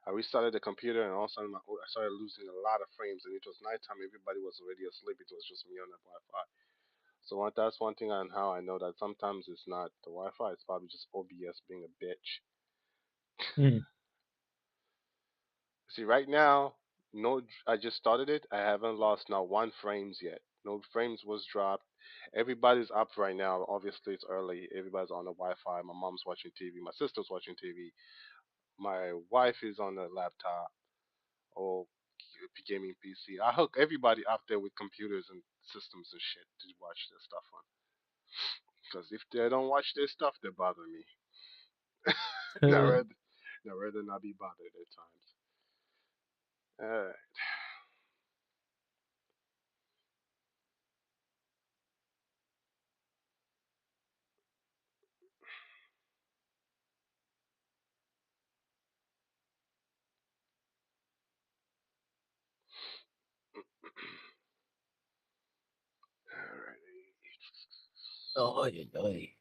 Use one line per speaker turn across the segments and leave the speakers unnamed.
I restarted the computer, and all of a sudden I started losing a lot of frames. And it was nighttime; everybody was already asleep. It was just me on the Wi-Fi. So that's one thing on how I know that sometimes it's not the Wi-Fi; it's probably just OBS being a bitch.
Mm.
See, right now, no, I just started it. I haven't lost not one frames yet. No frames was dropped. Everybody's up right now. Obviously, it's early. Everybody's on the Wi-Fi. My mom's watching TV. My sister's watching TV. My wife is on the laptop or gaming PC. I hook everybody up there with computers and systems and shit to watch their stuff on. Because if they don't watch their stuff, they bother me. Not
Uh,
rather, not rather not be bothered at times. Uh, Alrighty.
Oy, oy.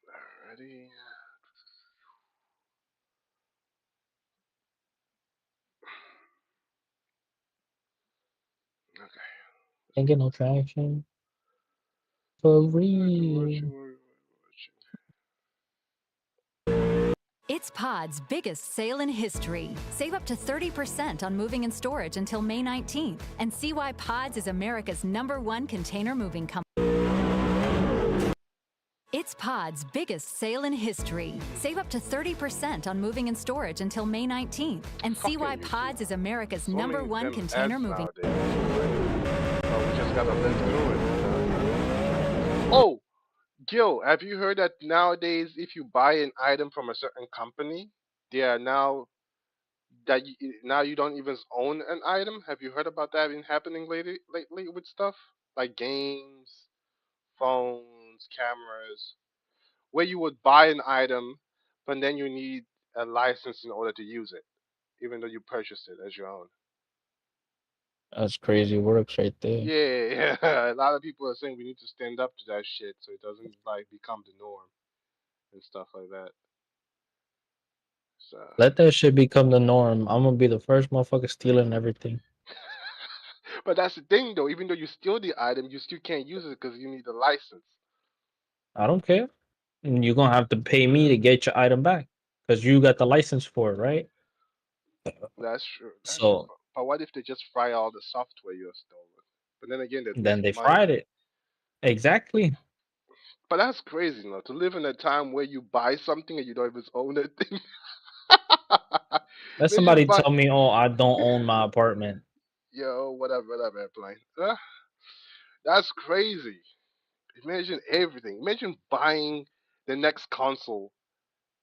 Alrighty. Okay.
Ain't get no traction. For real.
Watching.
It's Pod's biggest sale in history. Save up to 30% on moving and storage until May 19th, and see why Pods is America's #1 container moving company. It's Pod's biggest sale in history. Save up to 30% on moving and storage until May 19th, and see why
Fucking YouTube.
Pods is America's
So many
#1
damn
container
ads
moving.
nowadays. Oh, we just gotta live through it. Oh, Gil, have you heard that nowadays, if you buy an item from a certain company, they are now now you don't even own an item? Have you heard about that been happening lately with stuff like games, phones, cameras, where you would buy an item, but then you need a license in order to use it, even though you purchased it as your own.
That's crazy works right there.
Yeah, a lot of people are saying we need to stand up to that shit so it doesn't like become the norm and stuff like that. So,
Let that shit become the norm. I'm gonna be the first motherfucker stealing everything.
but that's the thing though. Even though you steal the item, you still can't use it because you need a license.
I don't care. And you're gonna have to pay me to get your item back because you got the license for it, right?
That's true. That's true.
So
But what if they just fry all the software you have stolen? But then again, they're
then
losing
they
money.
fried it. Exactly.
But that's crazy, you know, to live in a time where you buy something and you don't even own that thing.
Let
Imagine
somebody
buy,
tell me, oh, I don't own my apartment.
yo, whatever, airplane. That's crazy. Imagine everything. Imagine buying the next console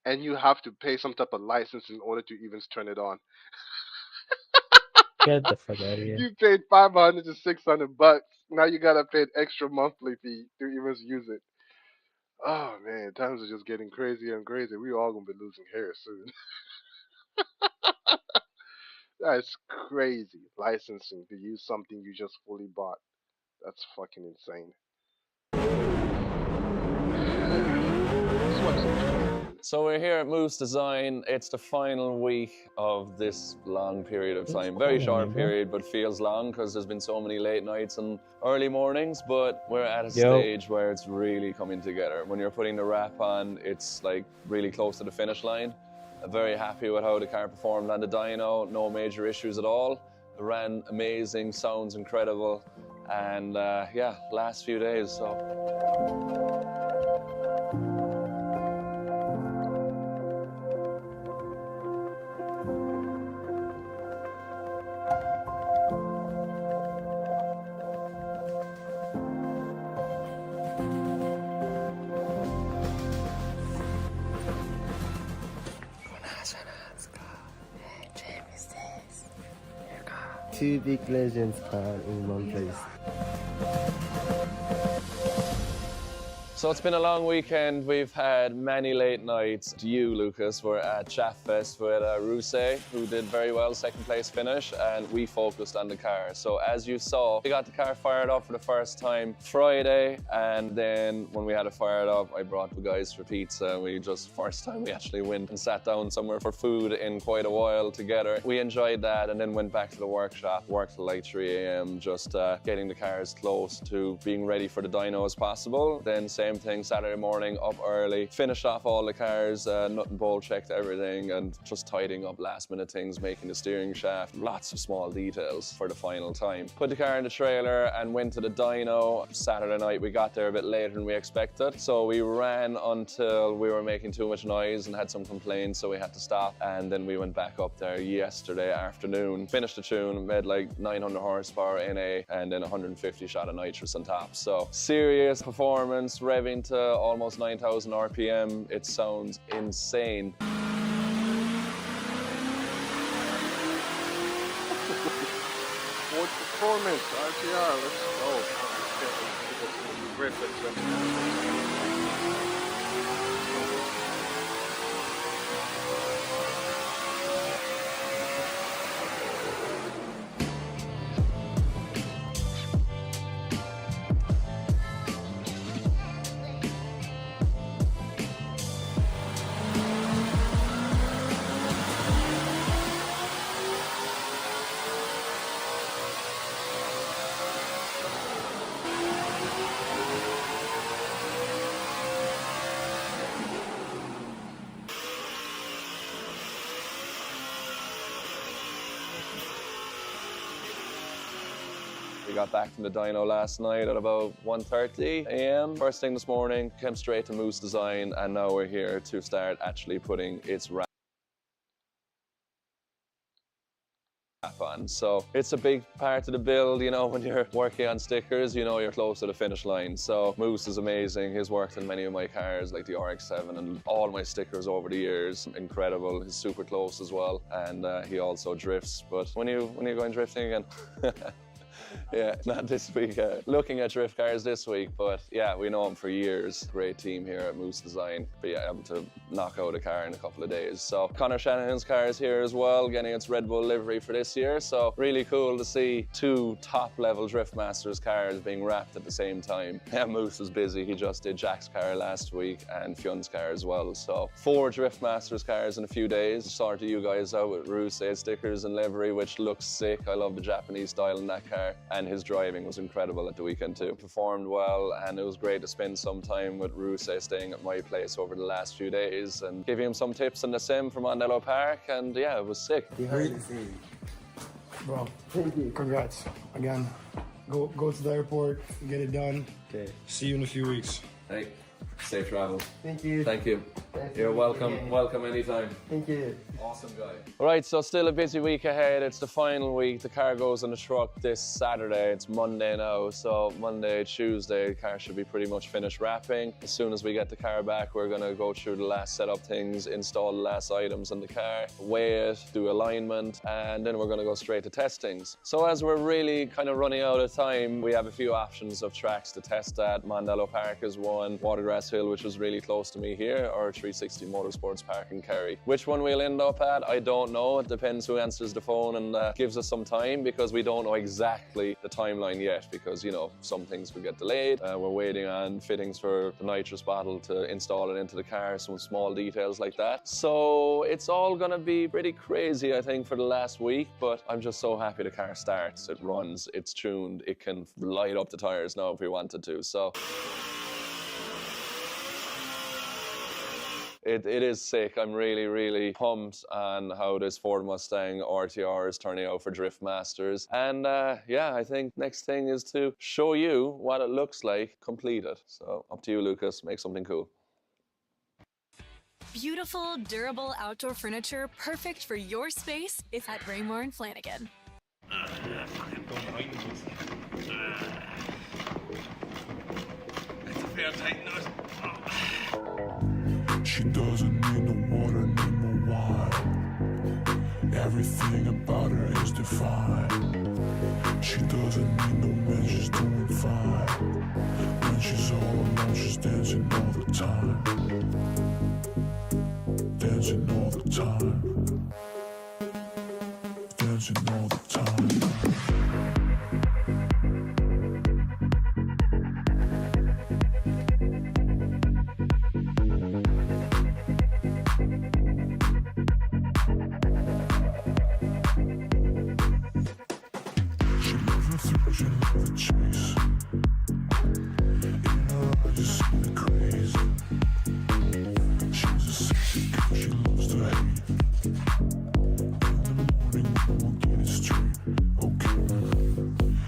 and you have to pay some type of license in order to even turn it on.
Get the fuck out of here.
You paid 500 to 600 bucks. Now you gotta pay an extra monthly fee to even use it. Oh man, times are just getting crazier and crazier. We all gonna be losing hair soon. That's crazy. Licensing to use something you just fully bought. That's fucking insane. Just watch some training.
So we're here at Moose Design. It's the final week of this long period of
Who's
time. Very
calling me,
short
bro?
period, but feels long because there's been so many late nights and early mornings. But we're at a
Yo,
stage where it's really coming together. When you're putting the wrap on, it's like really close to the finish line. I'm very happy with how the car performed on the dyno. No major issues at all. It ran amazing, sounds incredible, and yeah, last few days. So.
Two big legends car in one place.
So it's been a long weekend. We've had many late nights. You, Lucas, were at Chaff Fest with Rousset, who did very well, second place finish, and we focused on the car. So as you saw, we got the car fired up for the first time Friday, and then when we had it fired up, I brought the guys for pizza. First time we actually went and sat down somewhere for food in quite a while together. We enjoyed that and then went back to the workshop, worked till like 3 a.m. just getting the cars close to being ready for the dyno as possible. Then same thing, Saturday morning, up early, finished off all the cars, nut and bolt checked everything, and just tidying up last minute things, making the steering shaft, lots of small details for the final time. Put the car in the trailer and went to the dyno. Saturday night we got there a bit later than we expected, so we ran until we were making too much noise and had some complaints, so we had to stop, and then we went back up there yesterday afternoon, finished the tune, made like 900 horsepower NA, and then 150 shot of nitrous on top. So serious performance, revving to almost 9,000 RPM. It sounds insane.
Ford Performance, RTR, let's go. Great,
We got back from the dyno last night at about 1:30 a.m. First thing this morning, came straight to MOZA Design, and now we're here to start actually putting its wrap on. So it's a big part of the build, you know, when you're working on stickers, you know you're close to the finish line. So Moose is amazing. He's worked in many of my cars, like the RX-7 and all my stickers over the years. Incredible. He's super close as well, and he also drifts. But when you going drifting again? Yeah, not this week. Looking at drift cars this week, but yeah, we know him for years. Great team here at MOZA Design. Be able to knock out a car in a couple of days. So Connor Shanahan's car is here as well, getting its Red Bull livery for this year. So really cool to see two top-level Drift Masters cars being wrapped at the same time. Yeah, Moose was busy. He just did Jack's car last week and Fion's car as well. So 4 Drift Masters cars in a few days. Sorted you guys out with Rousset stickers and livery, which looks sick. I love the Japanese style in that car. And his driving was incredible at the weekend too. Performed well, and it was great to spend some time with Rousset staying at my place over the last few days and giving him some tips on the sim from Mondello Park, and yeah, it was sick.
Behind the scenes. Bro, thank you. Congrats. Again, go to the airport, get it done. Okay. See you in a few weeks.
Hey, safe travel.
Thank you.
Thank you. You're welcome. Welcome anytime.
Thank you.
Awesome guy. All right, so still a busy week ahead. It's the final week. The car goes on the truck this Saturday. It's Monday now, so Monday, Tuesday, the car should be pretty much finished wrapping. As soon as we get the car back, we're gonna go through the last setup things, install the last items in the car, weigh it, do alignment, and then we're gonna go straight to testings. So as we're really kind of running out of time, we have a few options of tracks to test at. Mondello Park is one, Watergrass Hill, which is really close to me here, or 360 Motorsports Park in Kerry. Which one we'll end up at, I don't know. It depends who answers the phone and gives us some time, because we don't know exactly the timeline yet, because, you know, some things will get delayed. We're waiting on fittings for the nitrous bottle to install it into the car, some small details like that. So it's all gonna be pretty crazy, I think, for the last week, but I'm just so happy the car starts, it runs, it's tuned, it can light up the tires now if we wanted to. So It is sick. I'm really, really pumped on how this Ford Mustang RTR is turning out for Drift Masters. And yeah, I think next thing is to show you what it looks like completed. So up to you, Lucas. Make something cool.
Beautiful, durable outdoor furniture perfect for your space is at Raymore and Flanagan.
That's a fair tight nut.
She doesn't need no water, need no wine. Everything about her is defined. She doesn't need no men, she's doing fine. When she's all alone, she's dancing time. Dancing all the time. Dancing all the time. She loves the thrill, she loves the chase. In her eyes you see the craze. She's a sexy girl, she loves to hate. In the morning we won't get it straight. Okay,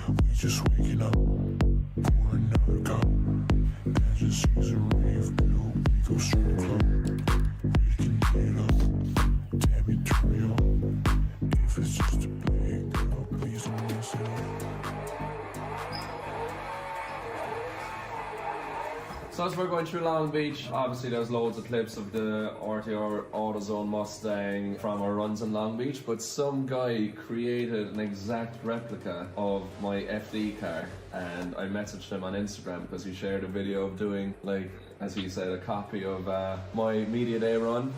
we just waking up, pour another cup. Dancing sees a rave, girl, we go strip club. We can get up, damn it, turn me on. If it's just a play, girl, please don't mess it up.
So as we're going through Long Beach, obviously there's loads of clips of the RTR AutoZone Mustang from our runs in Long Beach, but some guy created an exact replica of my FD car, and I messaged him on Instagram because he shared a video of doing, like, as he said, a copy of my media day run.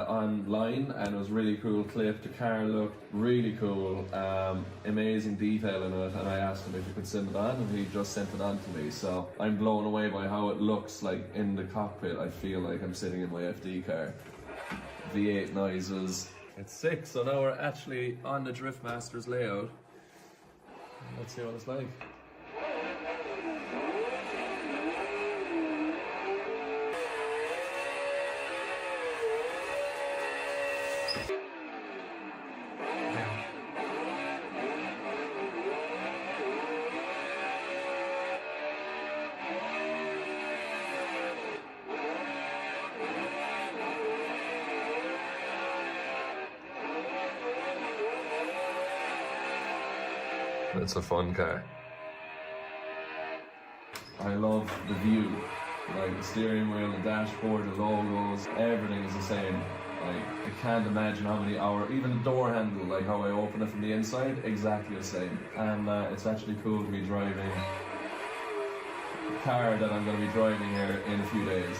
Online, and it was really cool clip. The car looked really cool, amazing detail in it, and I asked him if he could send it on, and he just sent it on to me. So I'm blown away by how it looks like in the cockpit. I feel like I'm sitting in my FD car. V8 noises. It's sick. So now we're actually on the Drift Masters layout. Let's see what it's like. It's a fun car. I love the view, like the steering wheel, the dashboard, the logos, everything is the same. Like, I can't imagine how many hours, even the door handle, like how I open it from the inside, exactly the same. And it's actually cool to be driving a car that I'm going to be driving here in a few days.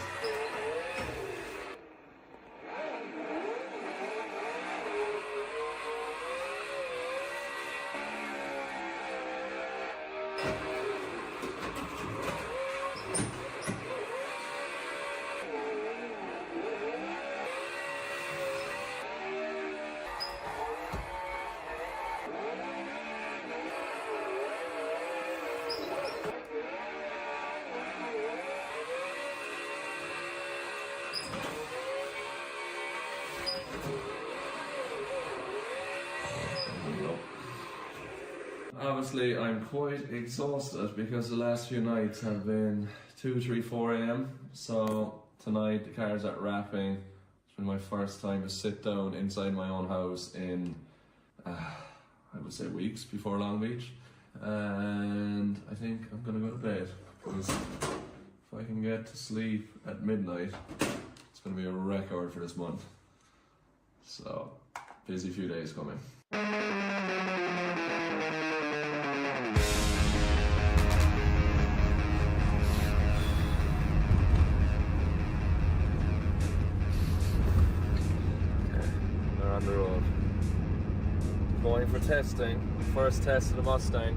Obviously, I'm quite exhausted because the last few nights have been 2, 3, 4 a.m. So tonight the car's at wrapping. It's been my first time to sit down inside my own house in, I would say, weeks before Long Beach. And I think I'm gonna go to bed, because if I can get to sleep at midnight, it's gonna be a record for this month. So, busy few days coming. On the road, going for testing. First test of the Mustang.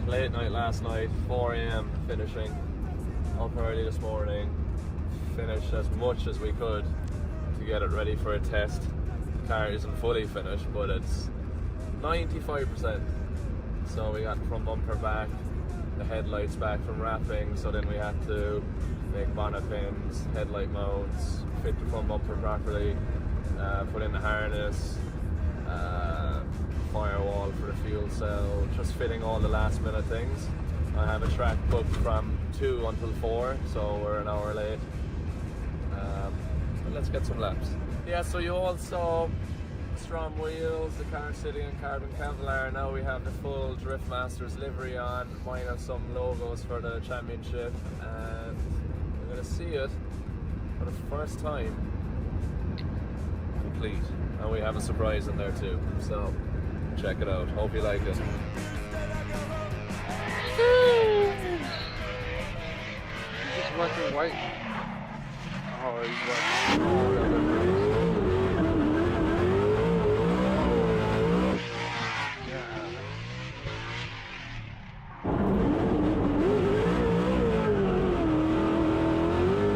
Late night last night, 4 a.m. finishing. Up early this morning, finished as much as we could to get it ready for a test. The car isn't fully finished, but it's 95%. So we got front bumper back, the headlights back from wrapping, so then we had to make bonnet pins, headlight mounts, fit the front bumper properly, put in the harness, firewall for the fuel cell, just fitting all the last minute things. I have a track booked from 2 until 4, so we're an hour late. But let's get some laps. Yeah, so you also Strom wheels, the car sitting in carbon Kevlar. Now we have the full Drift Masters livery on, minus some logos for the championship, and we're going to see it for the first time complete. And we have a surprise in there too, so check it out. Hope you like it.
He's just working white. Oh, he's working.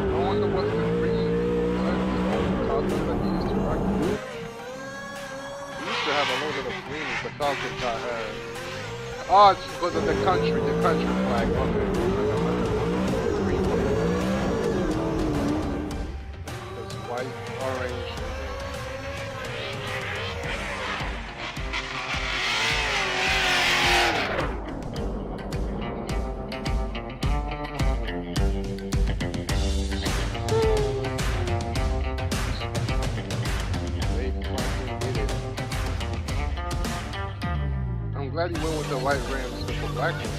I wonder what's the reason. He used to have a little bit of green, but Falcon car had. Oh, it's because of the country flag. Okay. It's white, orange. I'm glad he went with the white rims with the black ones.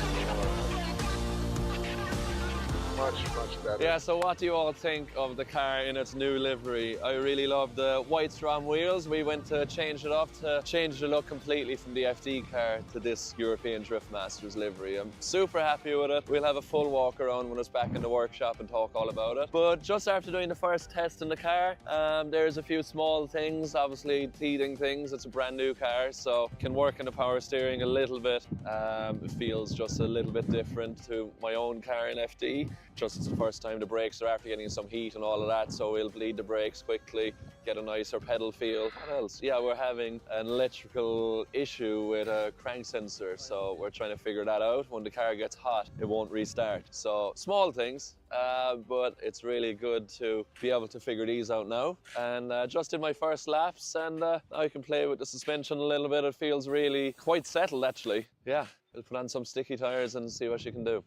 Much better.
Yeah, so what do you all think of the car in its new livery? I really love the white Strom wheels. We went to change it up to change the look completely from the FD car to this European Drift Masters livery. I'm super happy with it. We'll have a full walk around when it's back in the workshop and talk all about it. But just after doing the first test in the car, there's a few small things, obviously teething things. It's a brand new car, so can work in the power steering a little bit. It feels just a little bit different to my own car in FD. Just it's the first time the brakes are after getting some heat and all of that, so we'll bleed the brakes quickly, get a nicer pedal feel. What else? Yeah, we're having an electrical issue with a crank sensor, so we're trying to figure that out. When the car gets hot, it won't restart. So small things, but it's really good to be able to figure these out now. And just did my first laps, and I can play with the suspension a little bit. It feels really quite settled, actually. Yeah, we'll put on some sticky tires and see what she can do.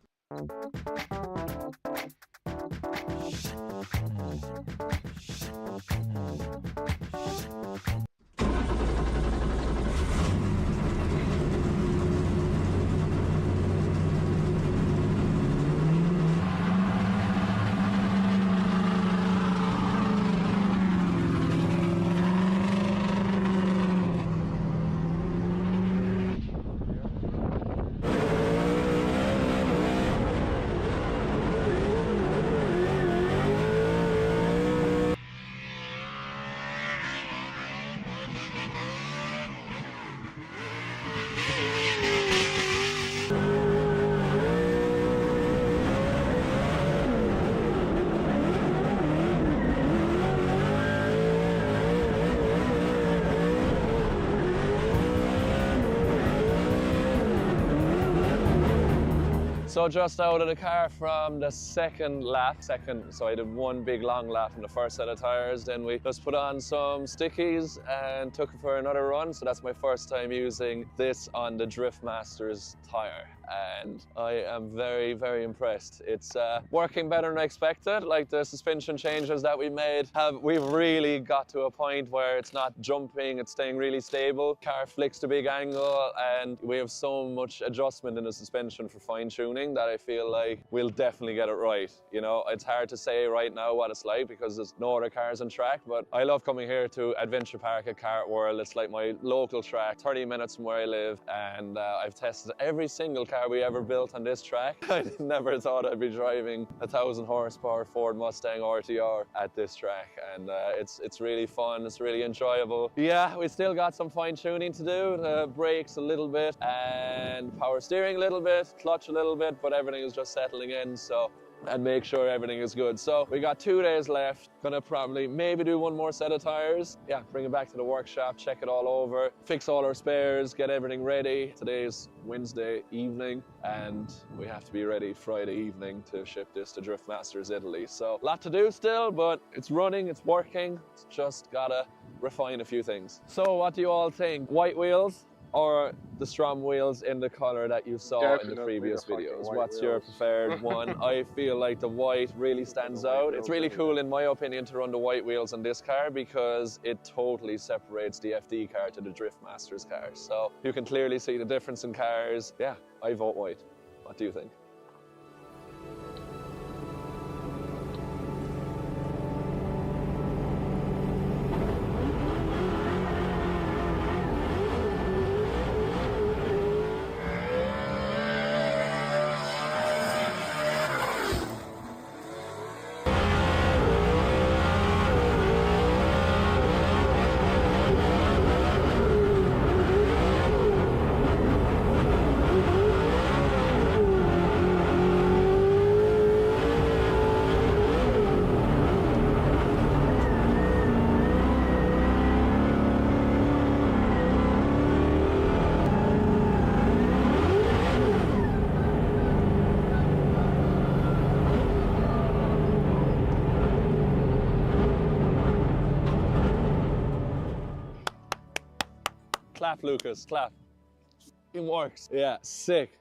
So just out of the car from the second lap, so I did one big long lap in the first set of tires, then we just put on some stickies and took it for another run. So that's my first time using this on the Drift Masters tire, and I am very, very impressed. It's working better than I expected. Like the suspension changes that we made, we've really got to a point where it's not jumping, it's staying really stable. Car flicks to big angle, and we have so much adjustment in the suspension for fine tuning that I feel like we'll definitely get it right. You know, it's hard to say right now what it's like because there's no other cars on track, but I love coming here to Adventure Park at Kart World. It's like my local track, 30 minutes from where I live, and I've tested every single car we ever built on this track. I never thought I'd be driving a 1,000 horsepower Ford Mustang RTR at this track, and it's really fun, it's really enjoyable. Yeah, we still got some fine tuning to do, the brakes a little bit and power steering a little bit, clutch a little bit, but everything is just settling in, so, and make sure everything is good. So we got 2 days left. Gonna probably maybe do one more set of tires. Yeah, bring it back to the workshop, check it all over, fix all our spares, get everything ready. Today's Wednesday evening, and we have to be ready Friday evening to ship this to Drift Masters Italy. So a lot to do still, but it's running, it's working. It's just gotta refine a few things. So what do you all think? White wheels or the Strom wheels in the color that you saw in the
Definitely
previous
the fucking
videos.
white
What's your
wheels.
preferred one? I feel like the white really stands out. It's really cool, in my opinion, to run the white wheels on this car because it totally separates the FD car to the Drift Masters car. So you can clearly see the difference in cars. Yeah, I vote white. What do you think? Clap, Lucas, clap. It works. Yeah, sick.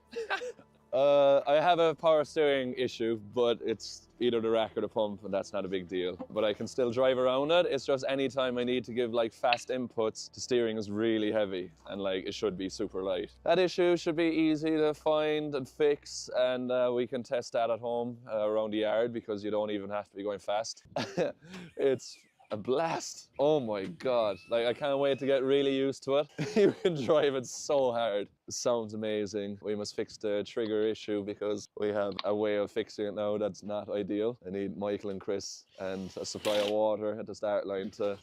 I have a power steering issue, but it's either the rack or the pump, and that's not a big deal. But I can still drive around it. It's just anytime I need to give like fast inputs, the steering is really heavy, and like it should be super light. That issue should be easy to find and fix, and we can test that at home around the yard because you don't even have to be going fast. It's a blast. Oh my God. Like, I can't wait to get really used to it. You can drive it so hard. It sounds amazing. We must fix the trigger issue because we have a way of fixing it now that's not ideal. I need Michael and Chris and a supply of water at the start line to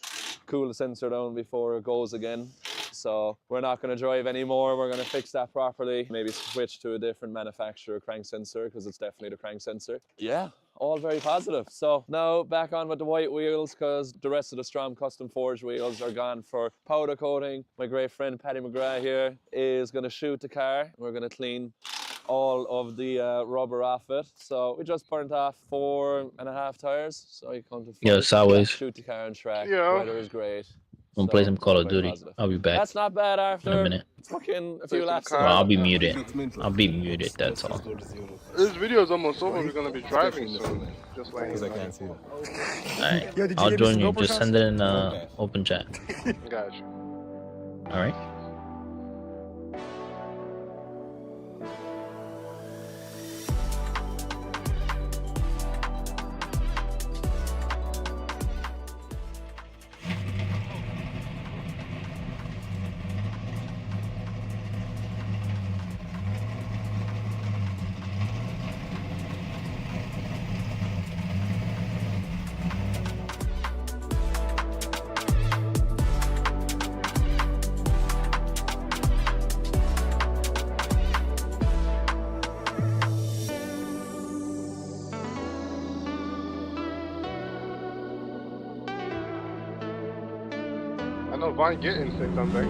cool the sensor down before it goes again. So we're not going to drive anymore. We're going to fix that properly. Maybe switch to a different manufacturer crank sensor because it's definitely the crank sensor. Yeah, all very positive. So now back on with the white wheels because the rest of the Strom custom forged wheels are gone for powder coating. My great friend Paddy McGrath here is going to shoot the car. We're going to clean all of the rubber off it. So we just burnt off 4.5 tires. So you come to
Yo, sideways.
shoot the car on track.
Yeah.
Weather is great.
I'm gonna play some Call
all
of
very
Duty.
positive.
I'll be back
That's not bad
in a
after
minute.
fucking a
Play
few
some
laps.
car.
Well, I'll be muted. I'll be muted, that's all.
This video is almost over. We're gonna be driving soon. Just like
I can't see it.
Alright,
Yo, did you
I'll
give me
join
some
you.
GoPro
Just
shots?
send it in
Okay.
open chat.
Gotcha.
Alright?
I know Vaughn getting say something.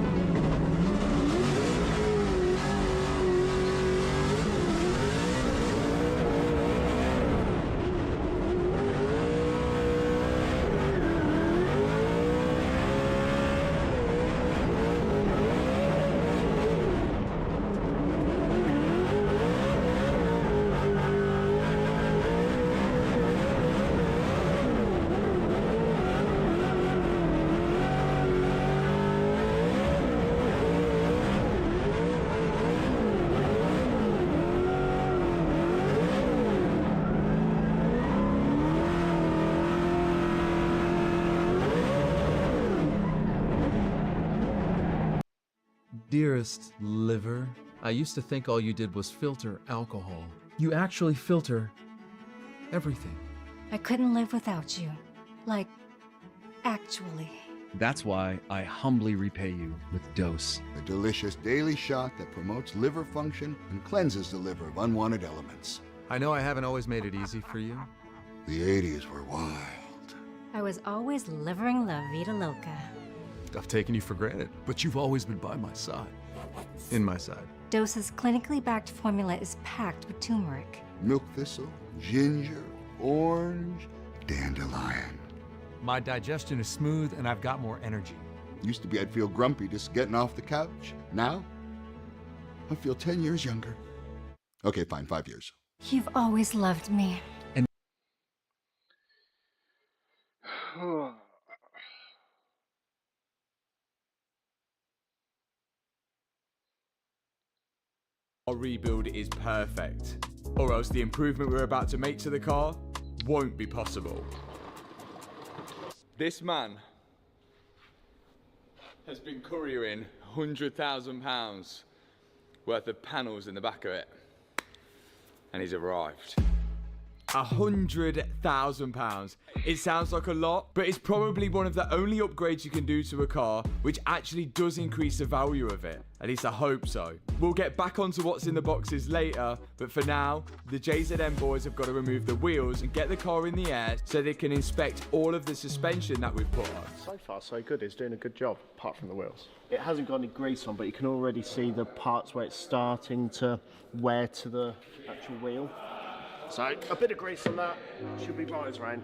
Dearest liver, I used to think all you did was filter alcohol. You actually filter everything.
I couldn't live without you. Like, actually.
That's why I humbly repay you with Dose.
A delicious daily shot that promotes liver function and cleanses the liver of unwanted elements.
I know I haven't always made it easy for you.
The 80s were wild.
I was always living la vida loca.
I've taken you for granted, but you've always been by my side. In my side.
Dose's clinically backed formula is packed with turmeric.
Milk thistle, ginger, orange, dandelion.
My digestion is smooth and I've got more energy.
Used to be I'd feel grumpy just getting off the couch. Now, I feel 10 years younger. Okay, fine, 5 years.
You've always loved me.
Our rebuild is perfect, or else the improvement we're about to make to the car won't be possible. This man has been couriering £100,000 worth of panels in the back of it, and he's arrived. £100,000. It sounds like a lot, but it's probably one of the only upgrades you can do to a car which actually does increase the value of it. At least I hope so. We'll get back onto what's in the boxes later, but for now, the JZM boys have got to remove the wheels and get the car in the air so they can inspect all of the suspension that we've put on.
So far so good, it's doing a good job, apart from the wheels. It hasn't got any grease on, but you can already see the parts where it's starting to wear to the actual wheel. So a bit of grease on that should be right as rain.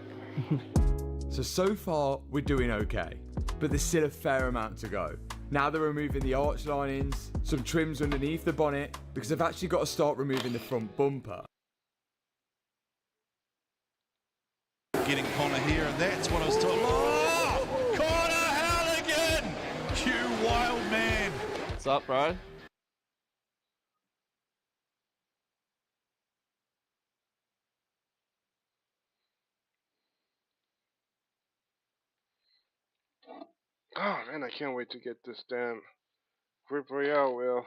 So far we're doing okay, but there's still a fair amount to go. Now they're removing the arch linings, some trims underneath the bonnet, because they've actually got to start removing the front bumper.
Getting Connor here, and that's what I was talking about. Oh! Connor Halligan! You wild man!
What's up, bro?
Oh man, I can't wait to get this damn Grip Royale wheel.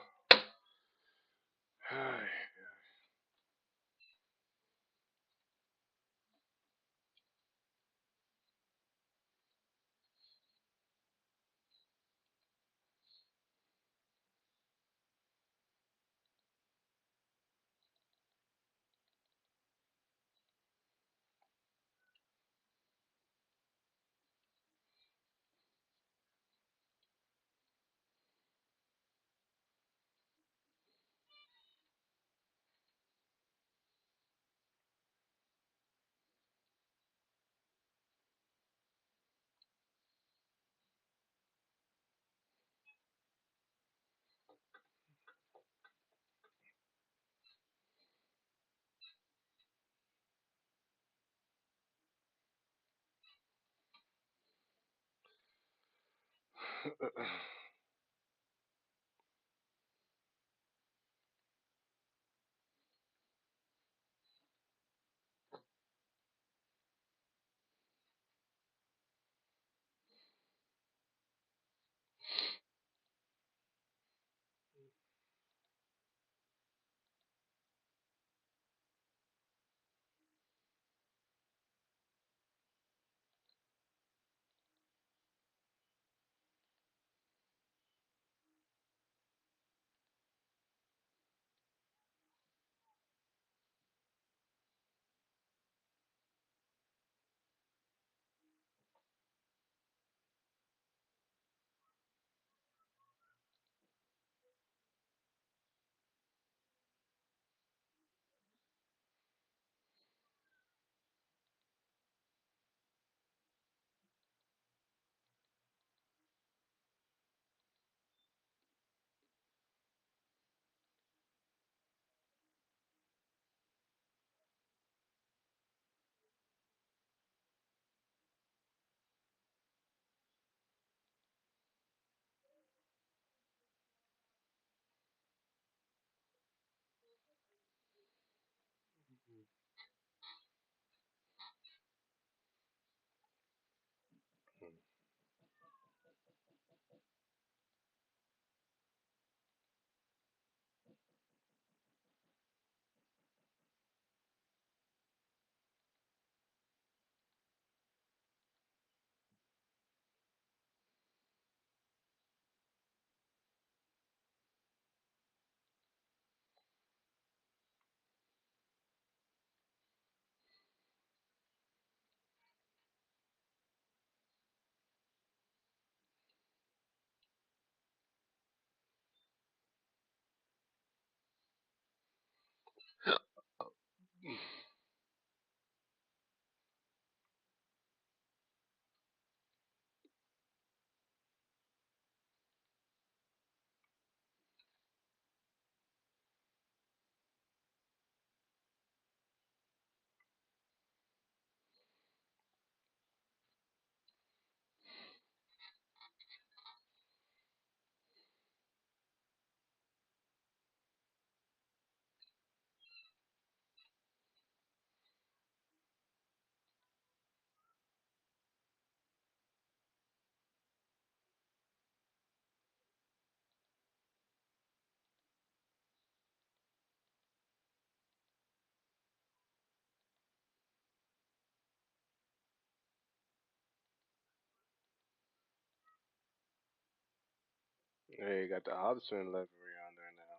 Yeah, you got the Hobson livery on there now.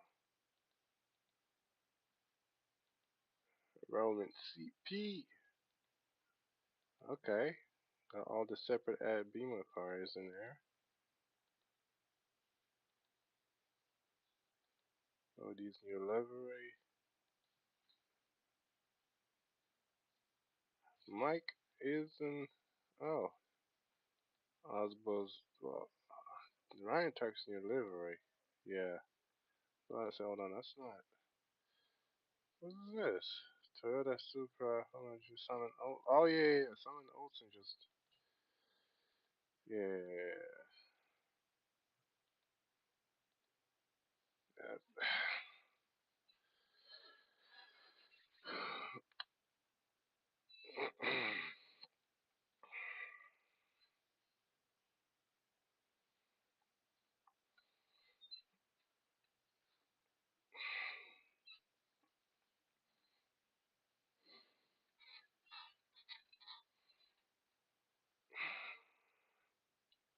Roman CP. Okay. Got all the separate ad Beamer cars in there. Oh, these new livery. Mike is in. Oh, Osbo's. Well, Ryan Turk's new livery. Yeah. Well, I said, hold on, that's not. What is this? Toyota Supra. Hold on, you summon. Oh yeah, yeah, yeah. Summon Olsen just. Yeah. That.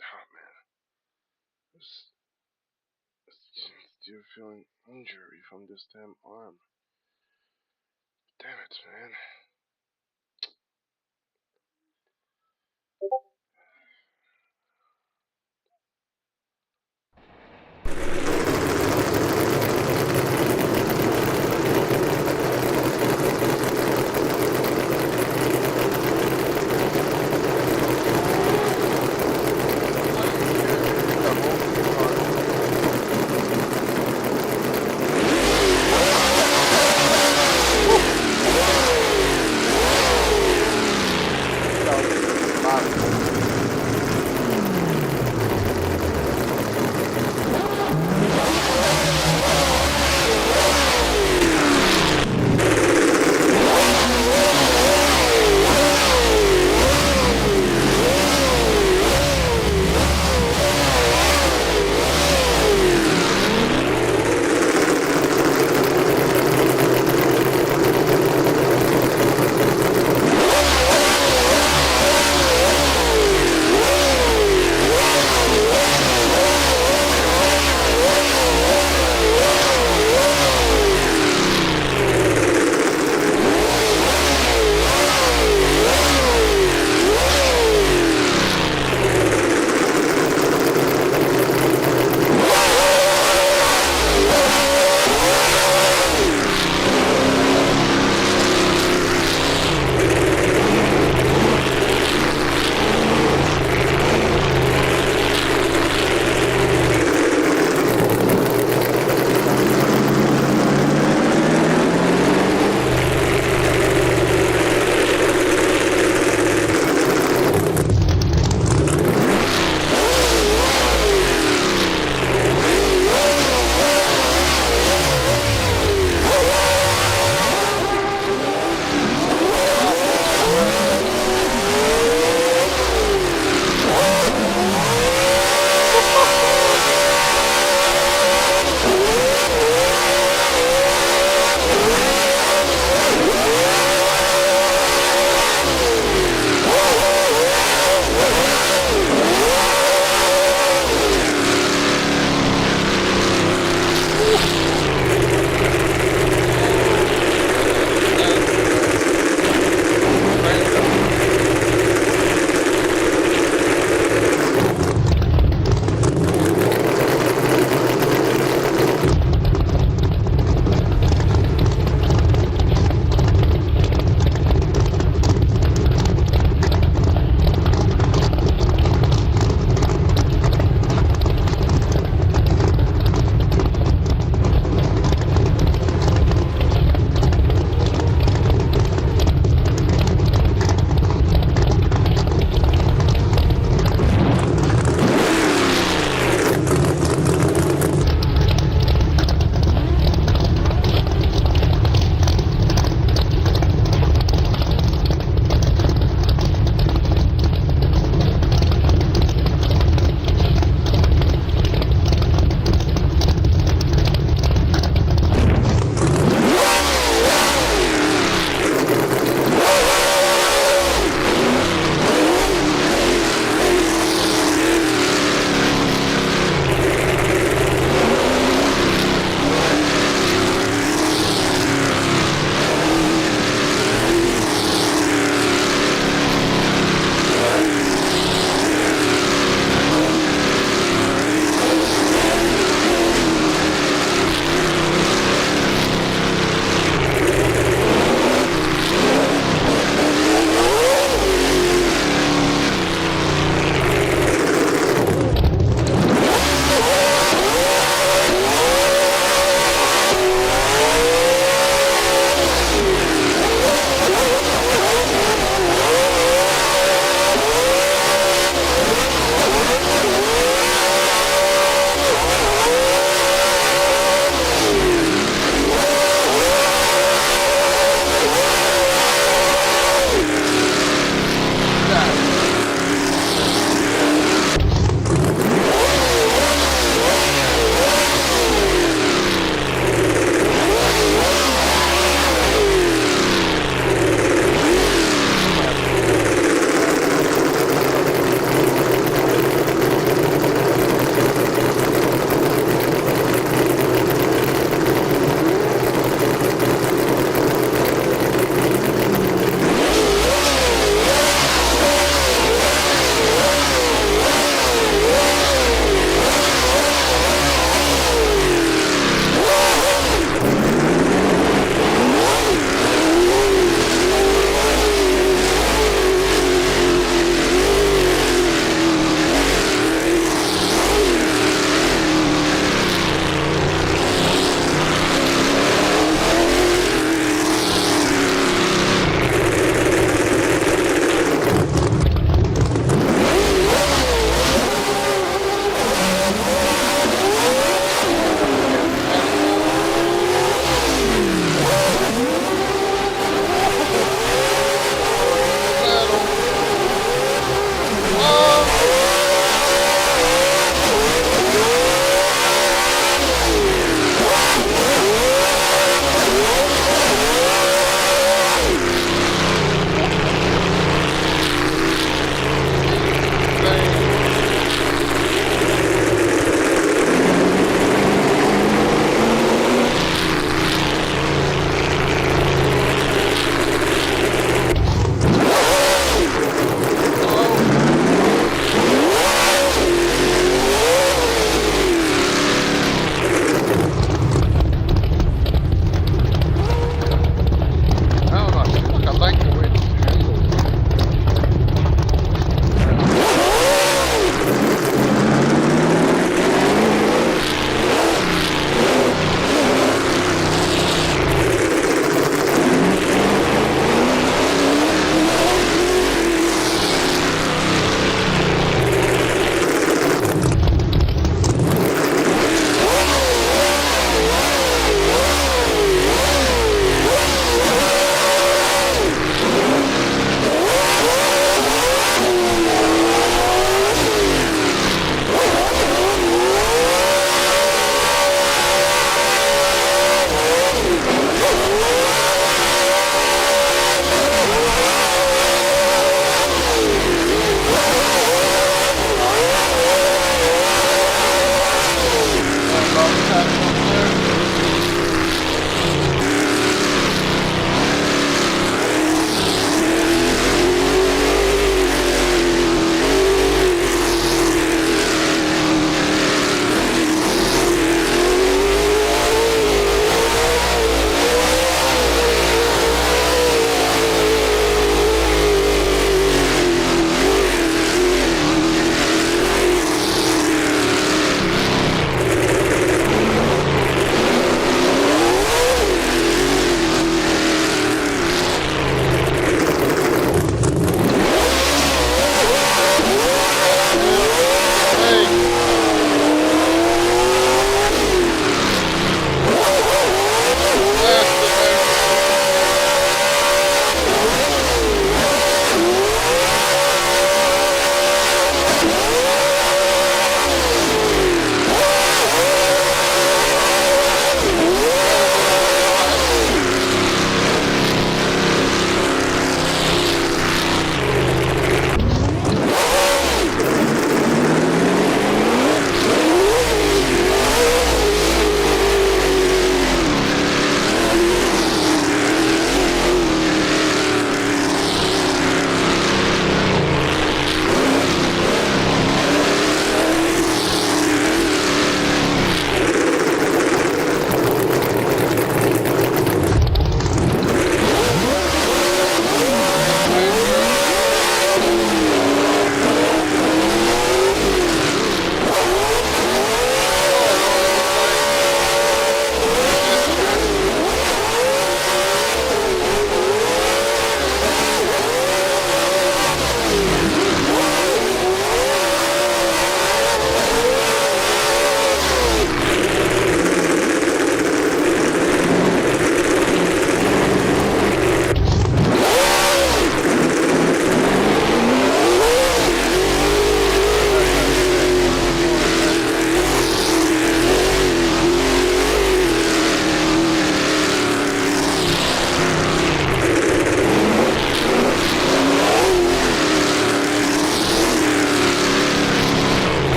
Oh man, this, still feeling injury from this damn arm. Damn it, man.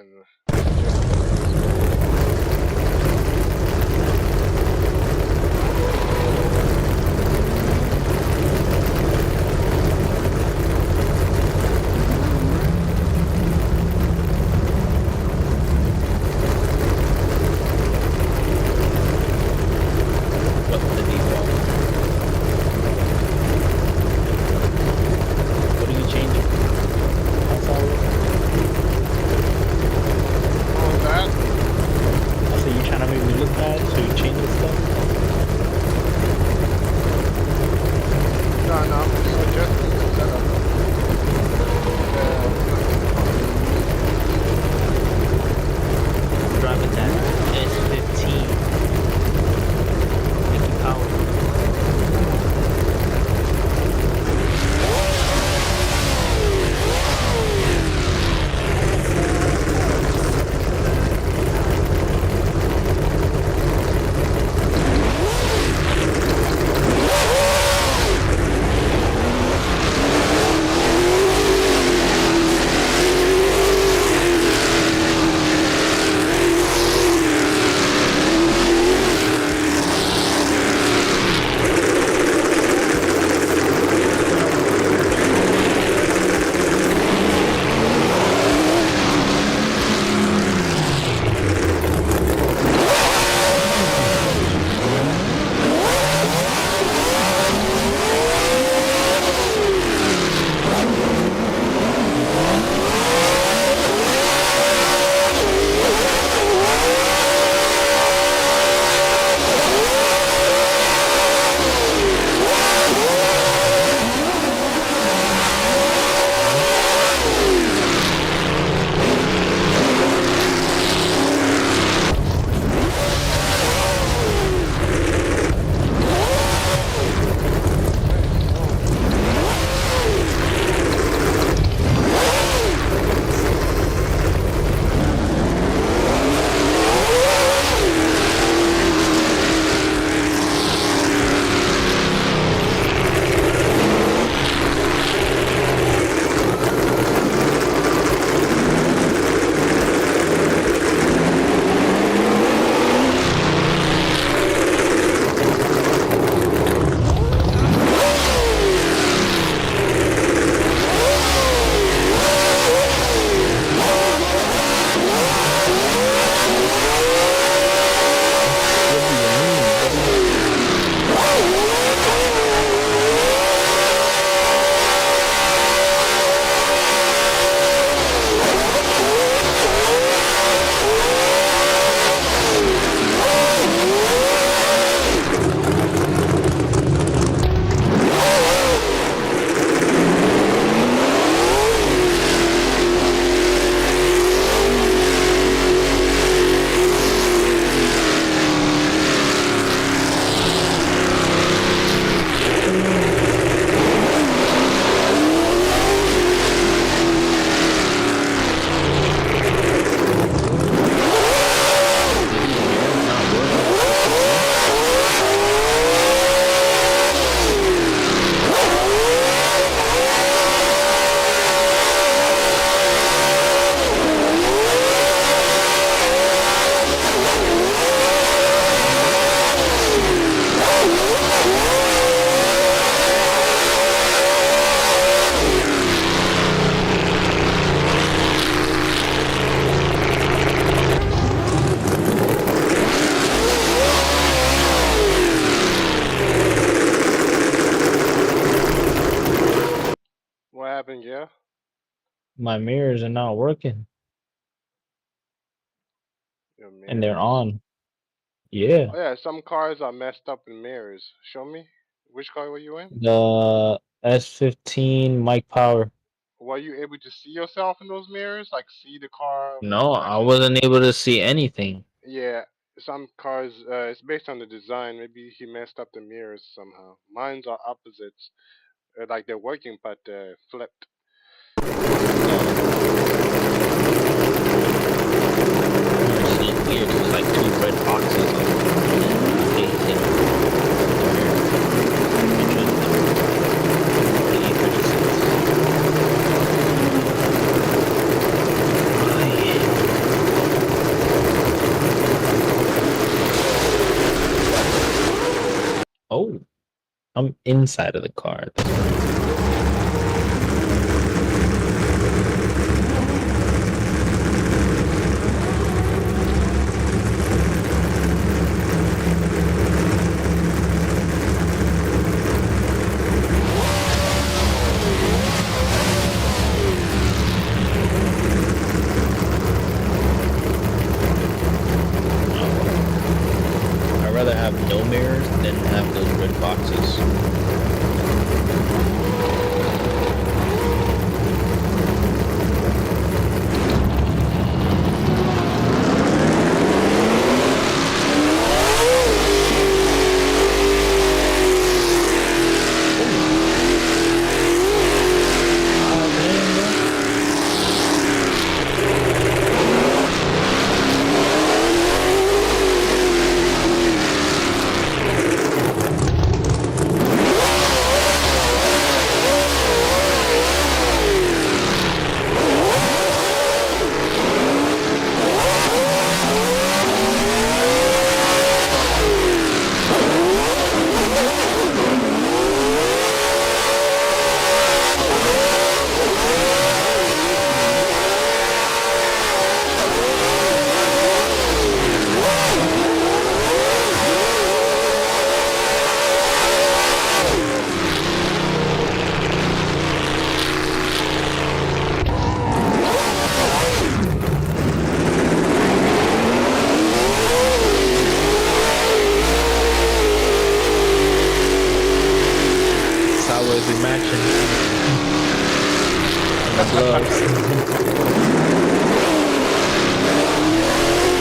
and
What's the default? What are you changing? That's all.
what was that?
I said you trying to make me look bad, so you changing stuff?
No, I'm just adjusting the setup.
Driving that S15. Mickey Power.
What happened, yeah?
My mirrors are not working,
Your
and they're
mirrors.
on. Yeah.
Oh yeah, some cars are messed up in mirrors. Show me. Which car were you in?
The S15 Mike Power.
Were you able to see yourself in those mirrors? Like see the car
No, I
actually?
wasn't able to see anything.
Yeah, some cars. It's based on the design. Maybe he messed up the mirrors somehow. Mine's are opposites. Like they're working, but flipped.
See here, there's like two red boxes. I'm inside of the car. I'd rather have no mirrors than have those red boxes.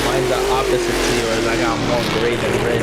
Mine's the opposite to yours. I got more gray than red.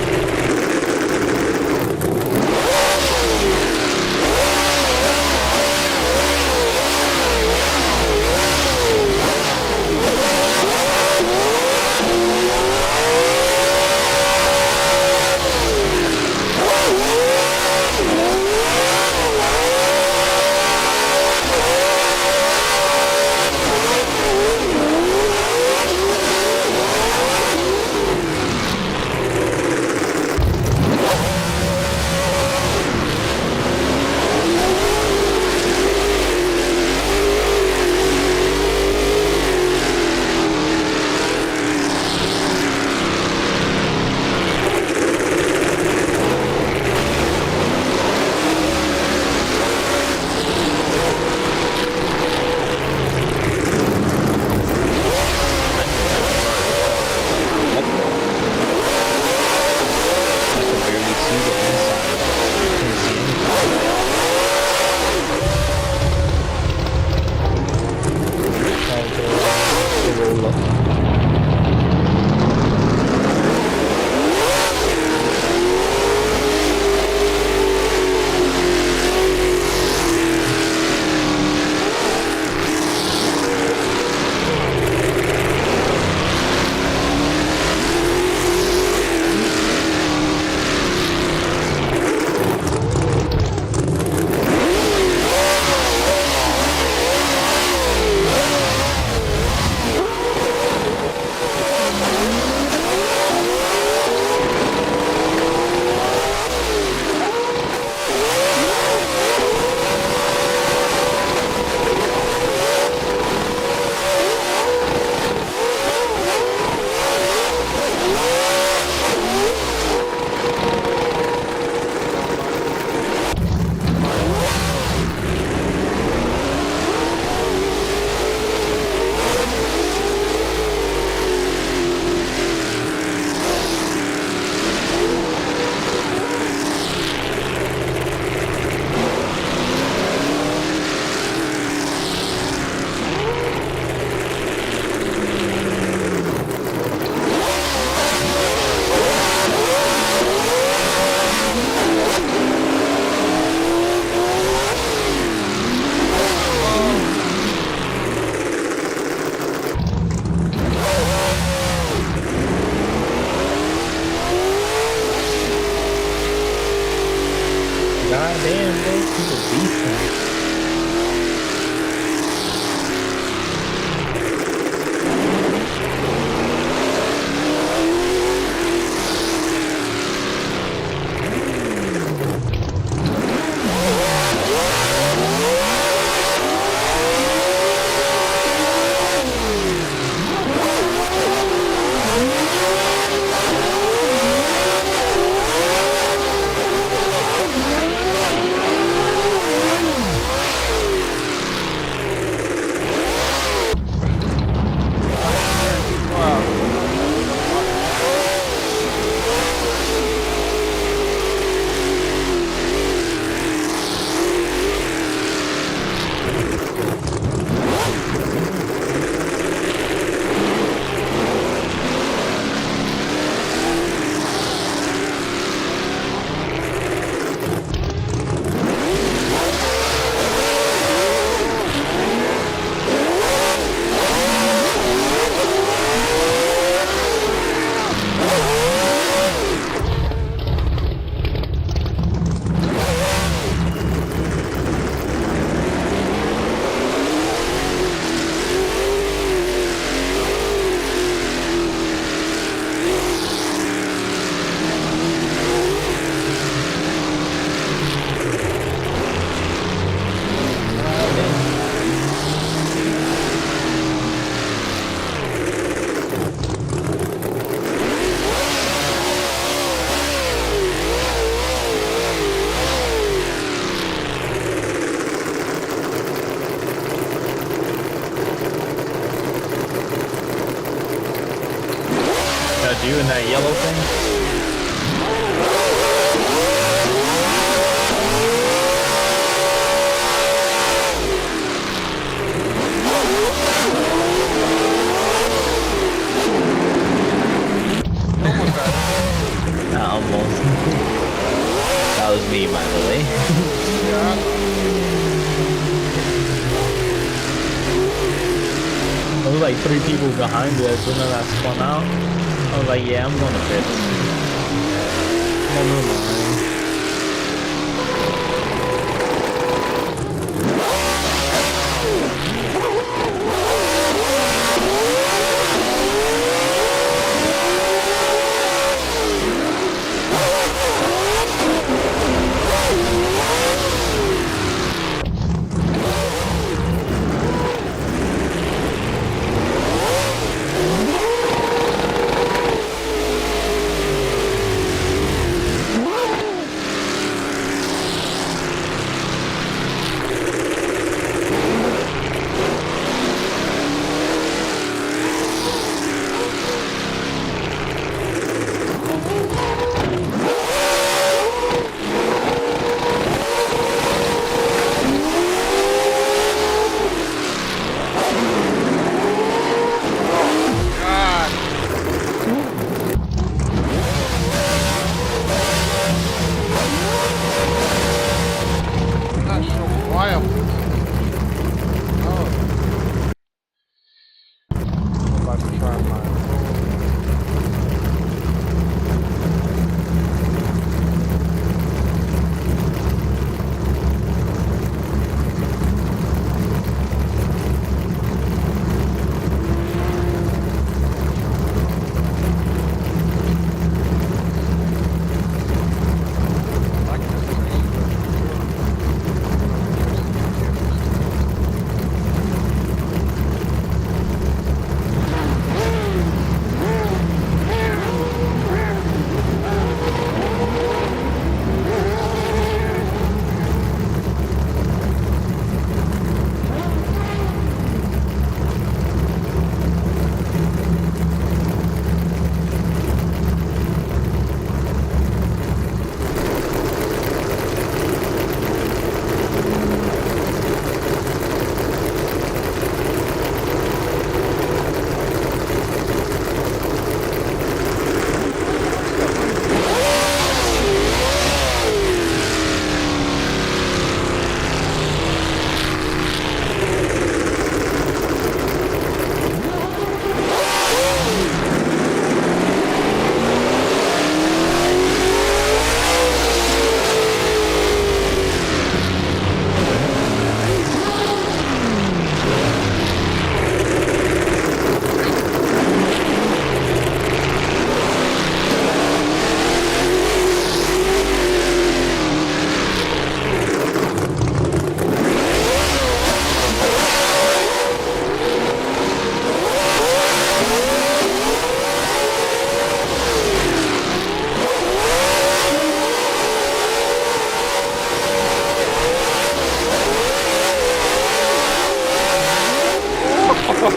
That's you in that yellow thing? Almost. That was me, by the way. There was like 3 people behind me as soon as I spun out. I was like, yeah, I'm going to pit. Never mind.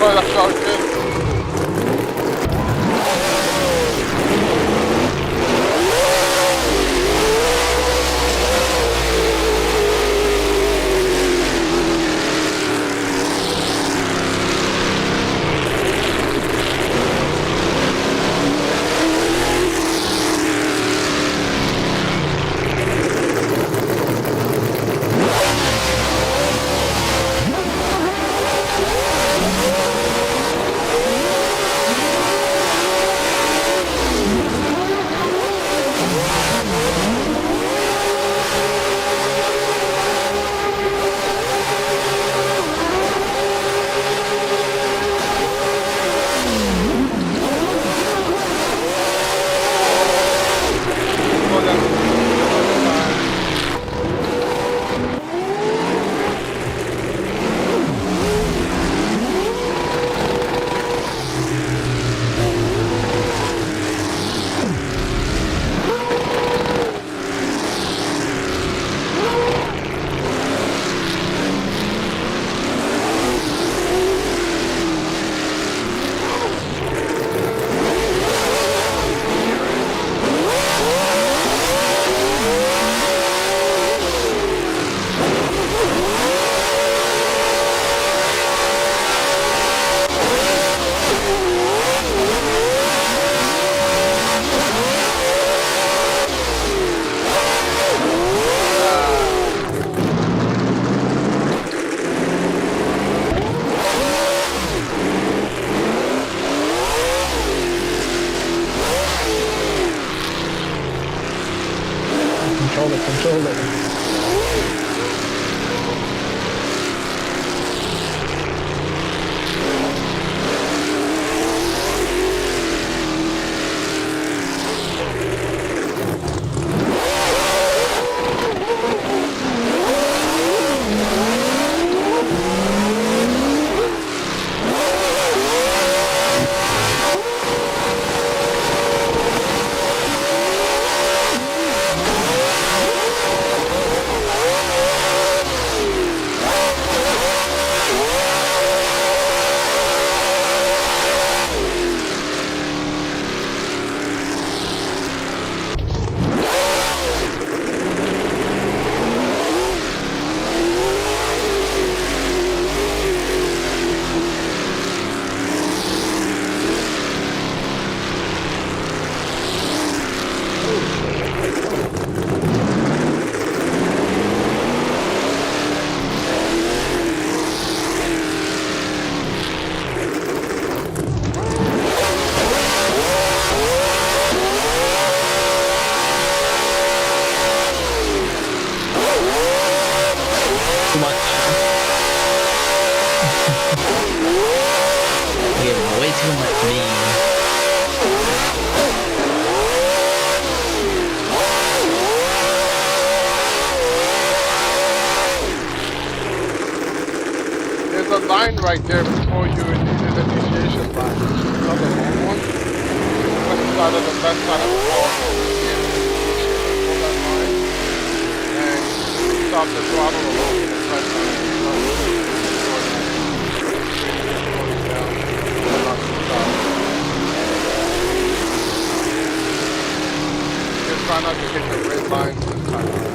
That felt good. right there before you in the initiation line. It's not the long one. Left side of the left side of the wall. Pull that line. And stop the throttle a little bit. Right side of the just try not to hit the red line this time.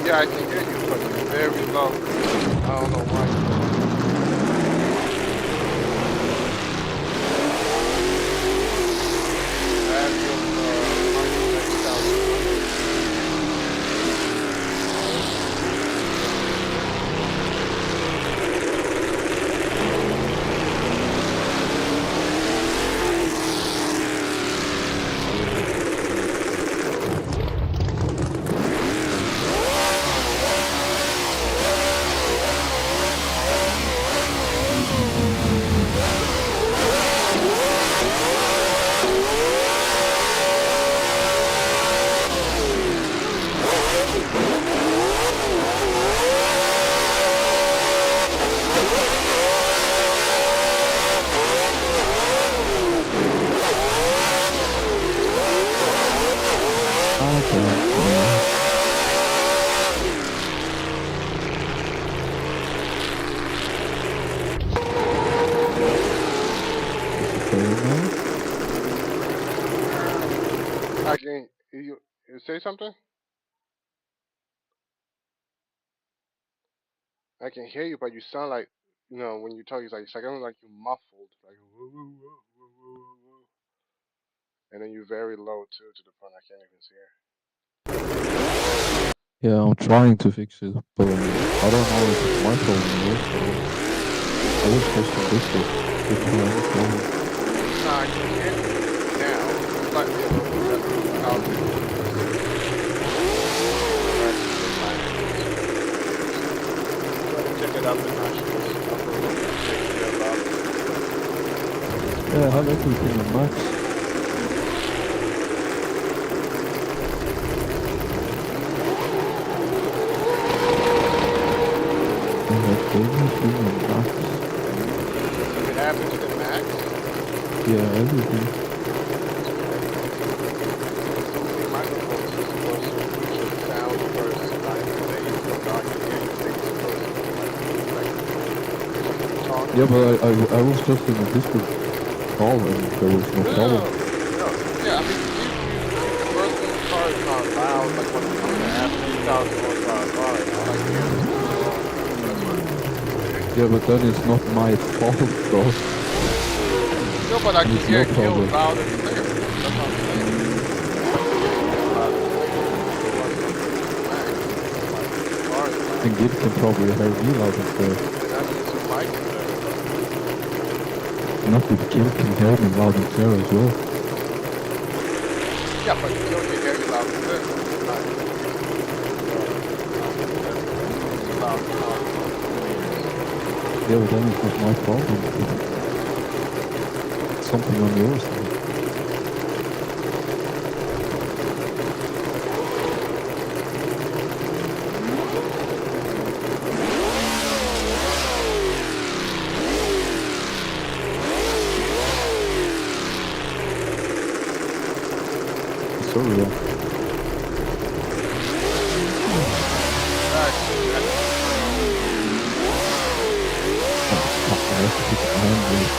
Yeah, I can hear you, but you're very low. I don't know why. Have your next out. I can you say something? I can hear you, but you sound like when you talk, it's like like you're muffled, like woo, woo, woo, woo, woo, woo. And then you're very low too to the point I can't even hear.
Yeah, I'm trying to fix it, but I don't know if it's my problem or I was testing this one. It's not a problem.
Nah, I can hear you now. It's like a little bit better. How's it? Check it out the
Yeah, I have everything on max. Everything on max.
It happened to the max?
Yeah, everything.
So many microphones are supposed to reach the sound first, like they I can hear you take it first. Like talking.
Yeah, but I was just in a Discord call and there was no problem.
No. Yeah, I mean, the first one car is not loud, like when it comes to after 2,000 horsepower car, I like hearing it.
Yeah, but then it's not my fault though.
No, but I can
It's
hear
your
it Gil
problem.
loud and clear. That's what I'm saying.
And Gil can probably hear me loud and clear.
That means your mic is better.
Not if Gil can hear me loud and clear as well.
Yeah, but Gil can hear you loud and clear.
Yeah, but then it's not my problem. It's something on yours side. Sorry, yeah. I have to put my hand with.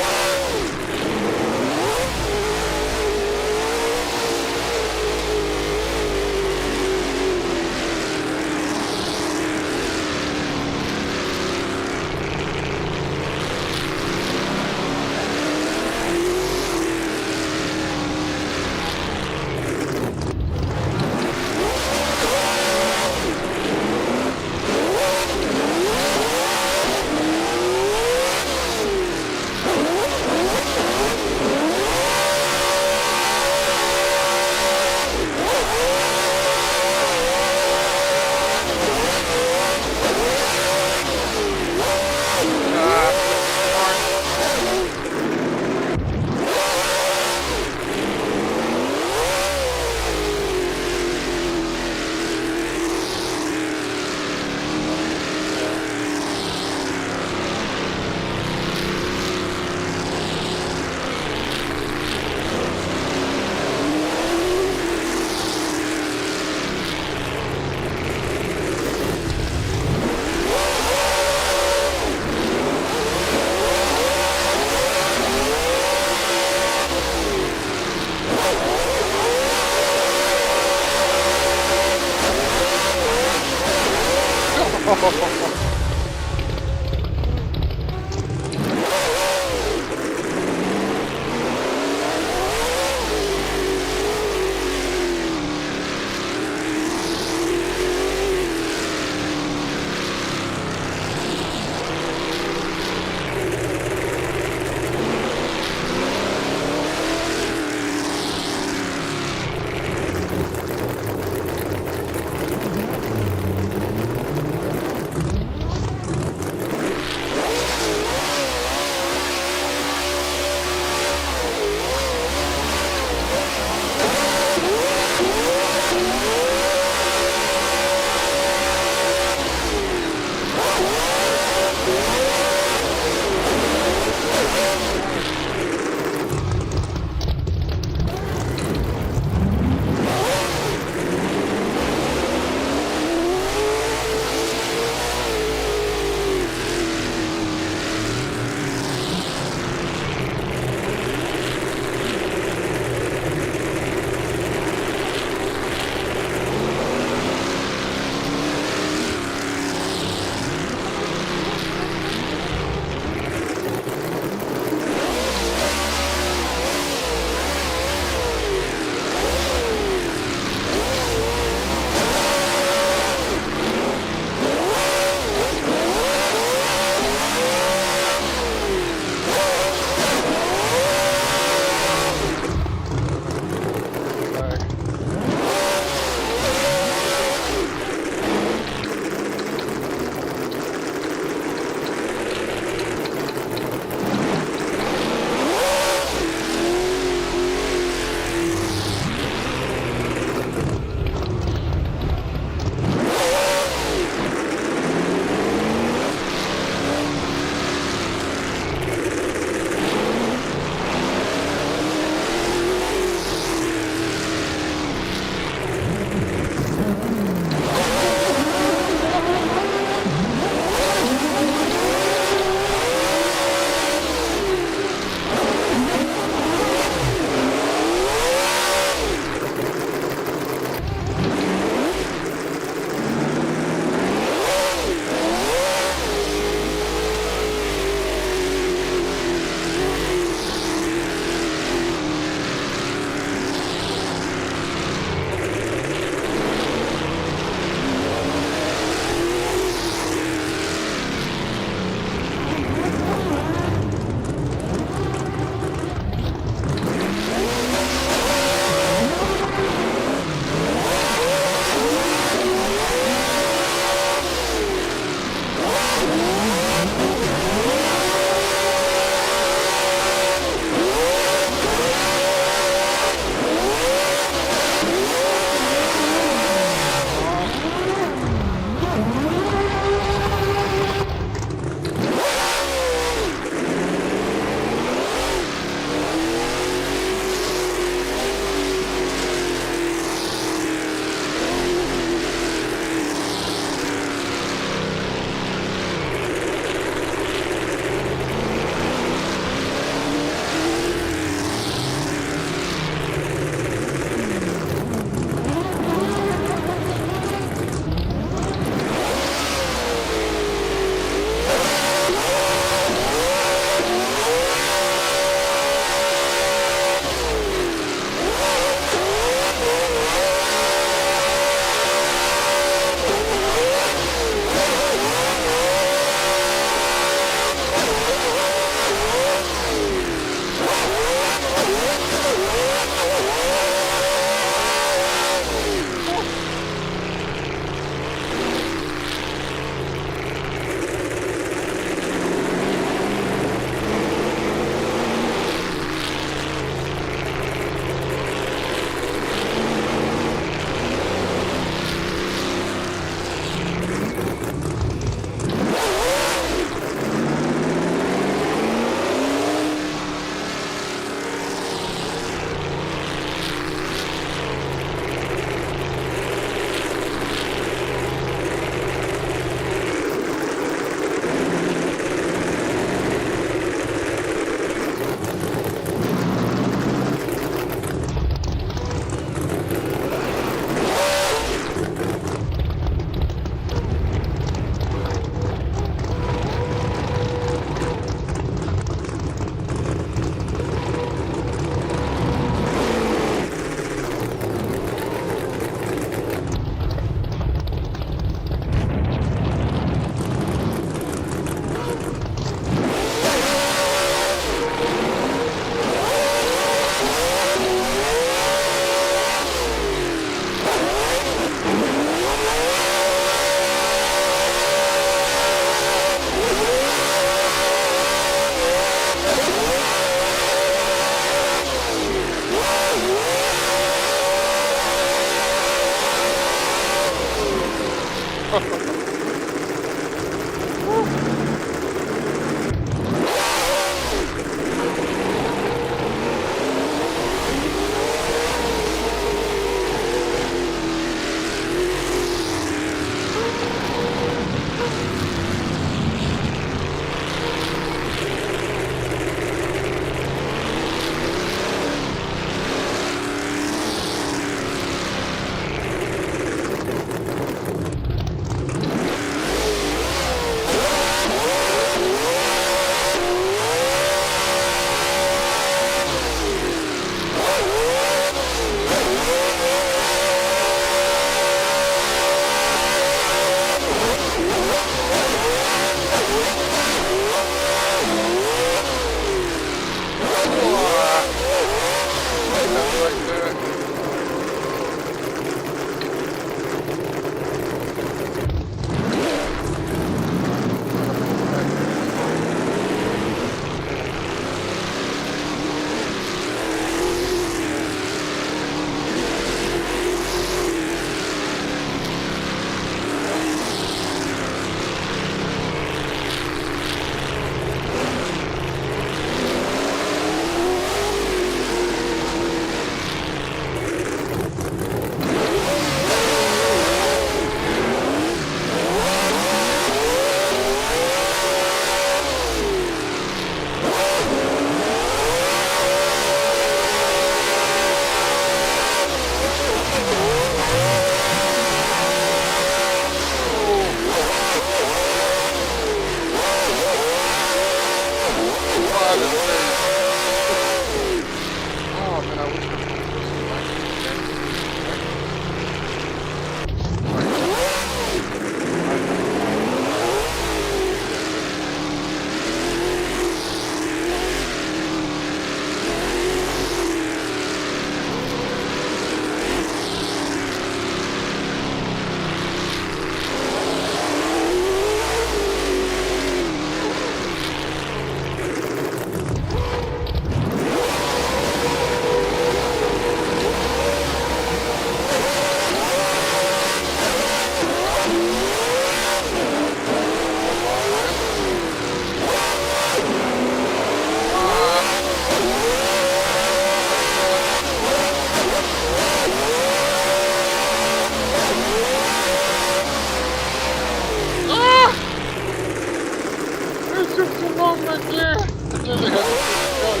went clear. Until they got the gun.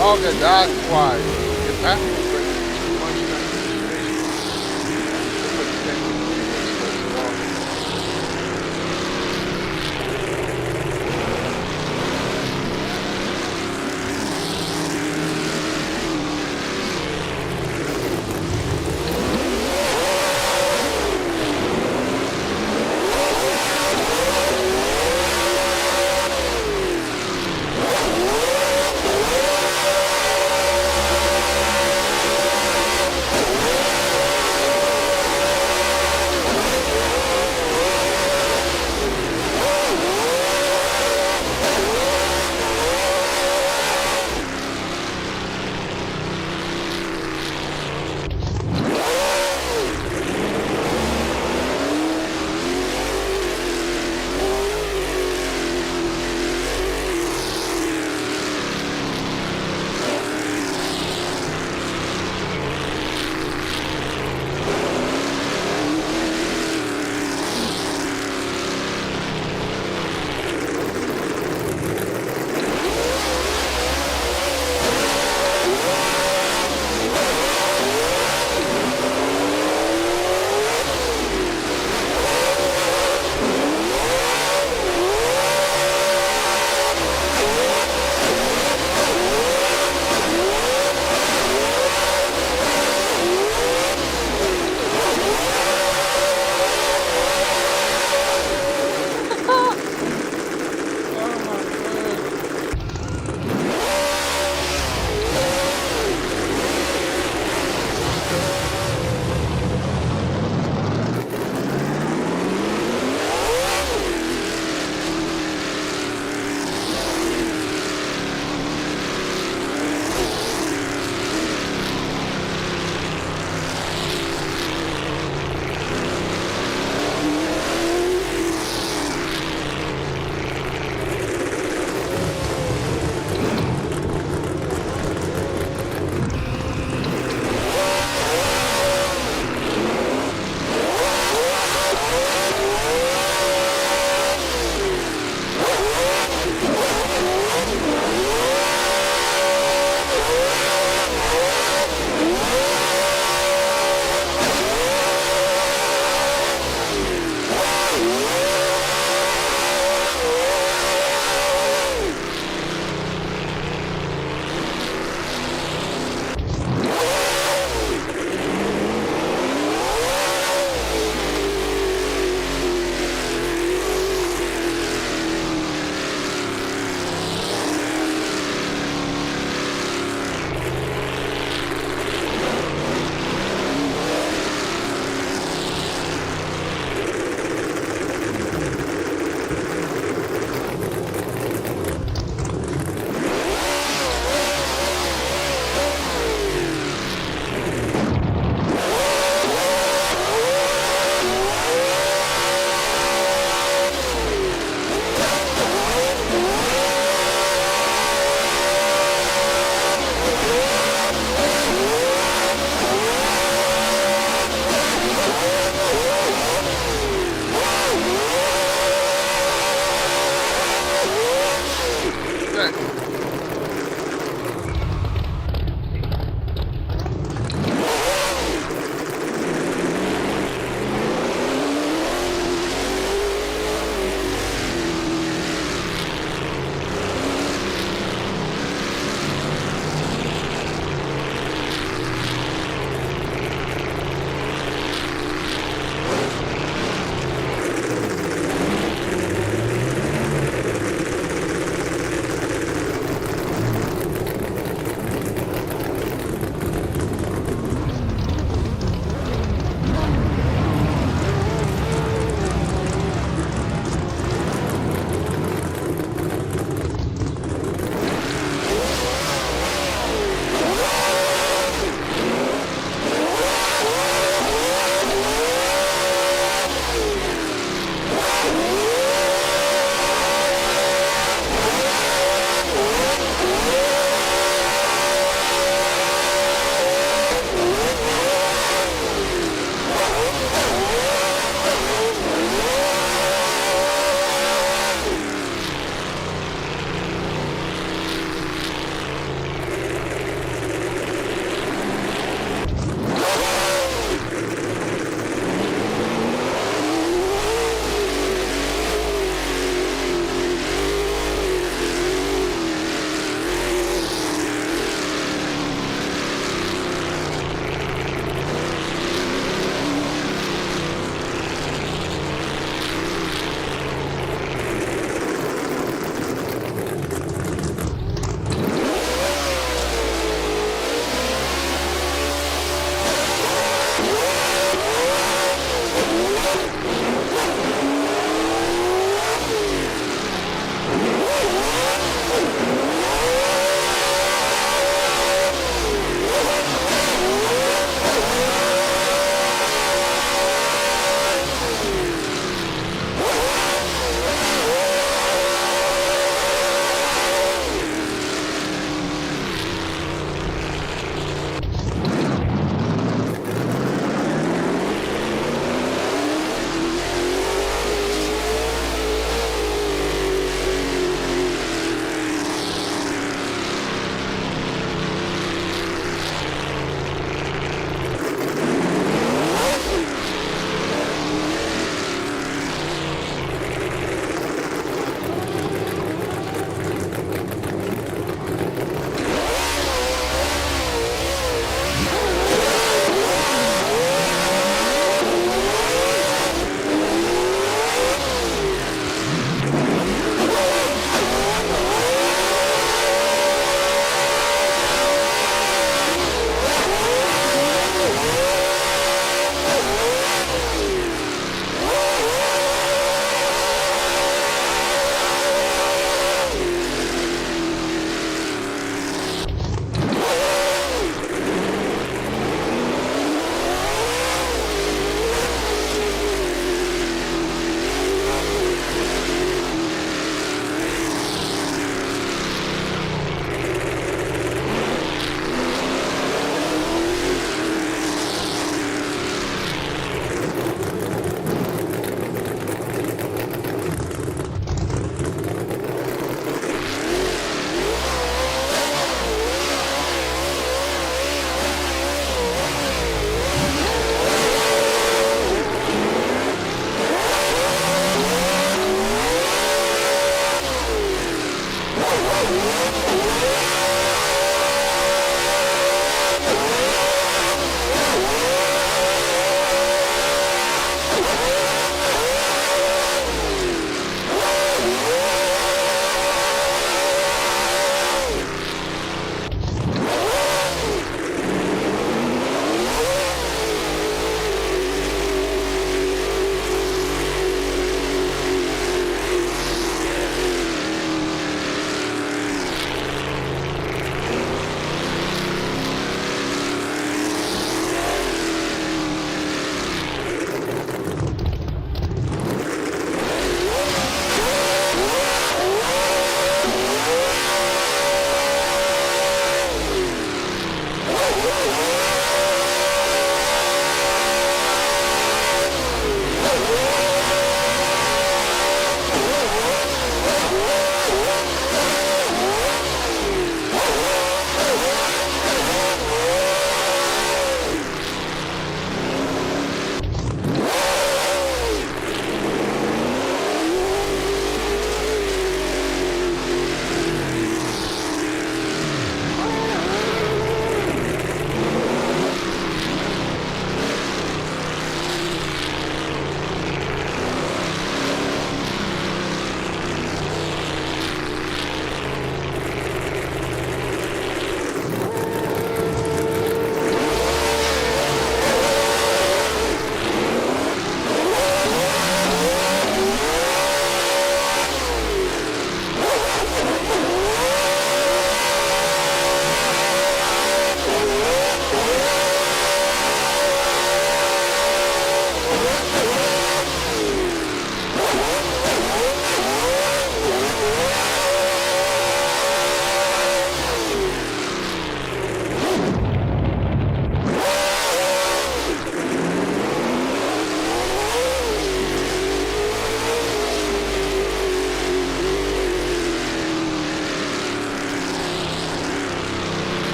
Okay, that's why. If that was too much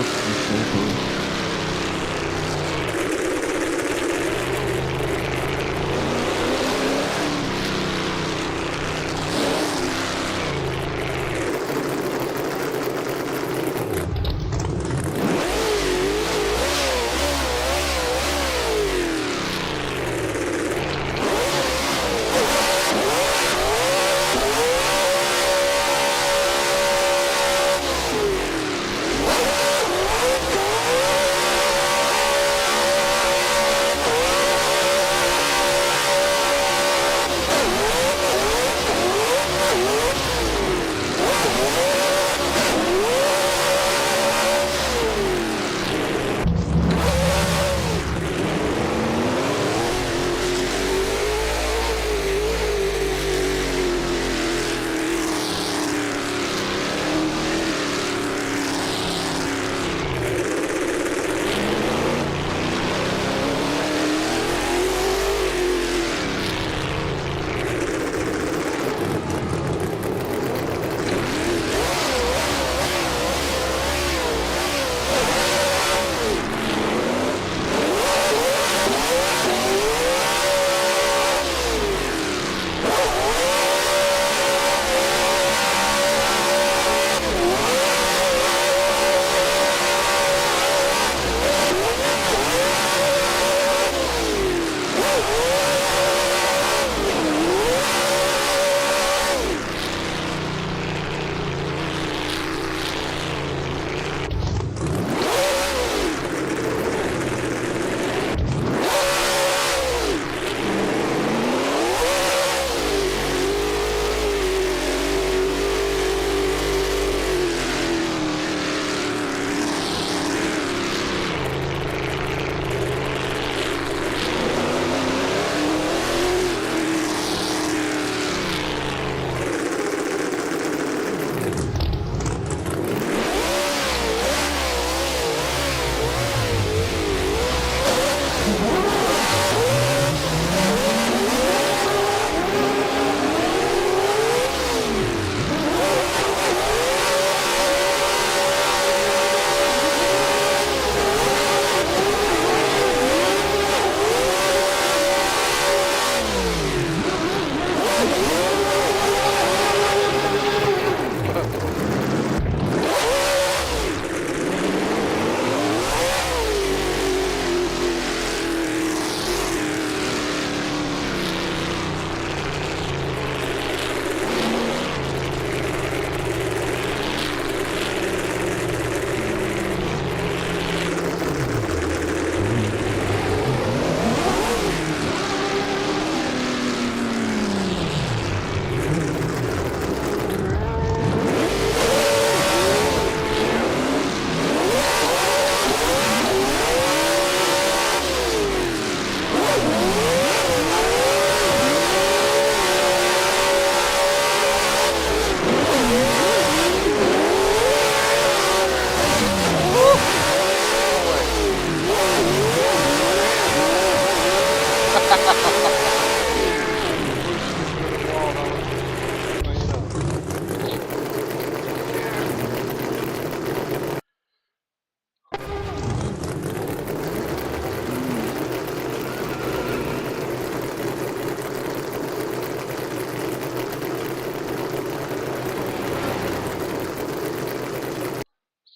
about to be so close.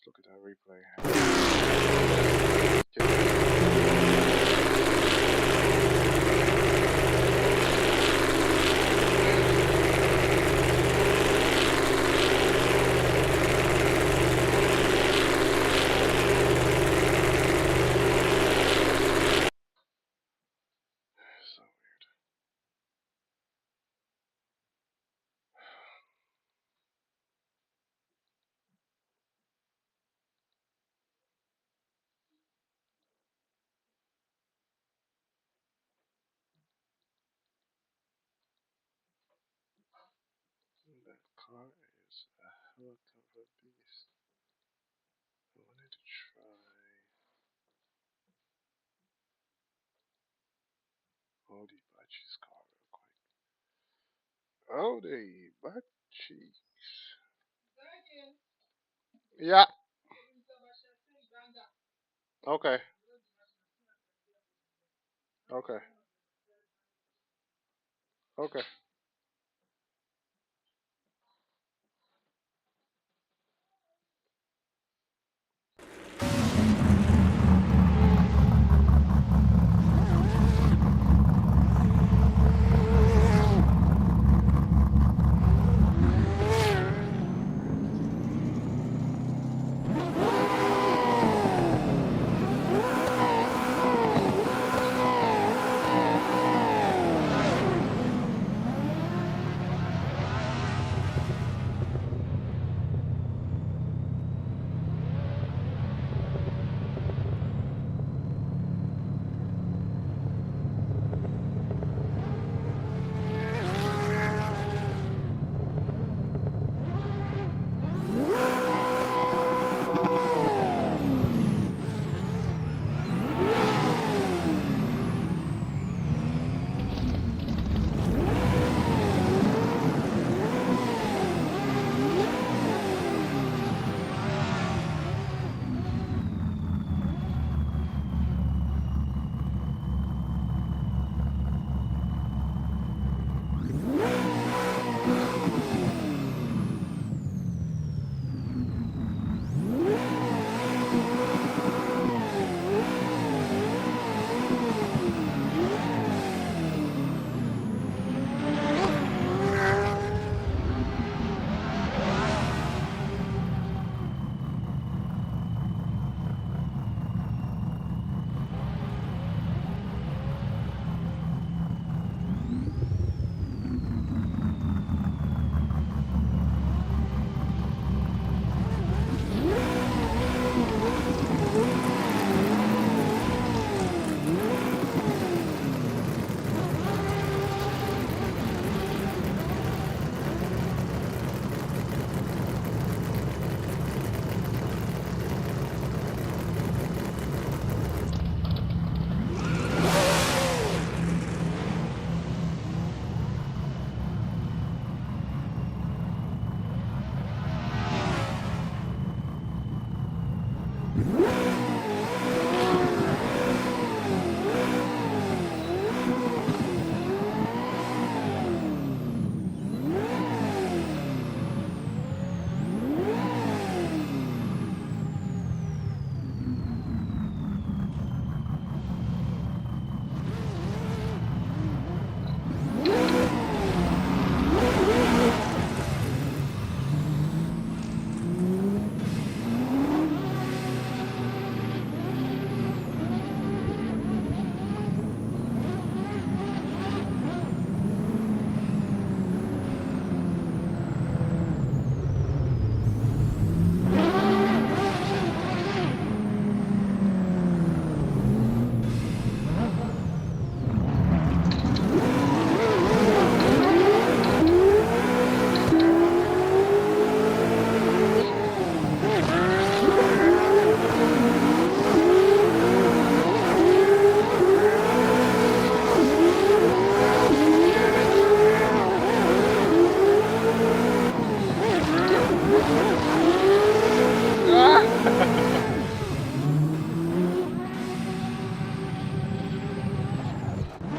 Look at that replay. So weird. That car is a hell of a beast. I wanted to try Audi Bachi's car real quick. Audi Bachi. Yeah. Okay. Okay. Okay.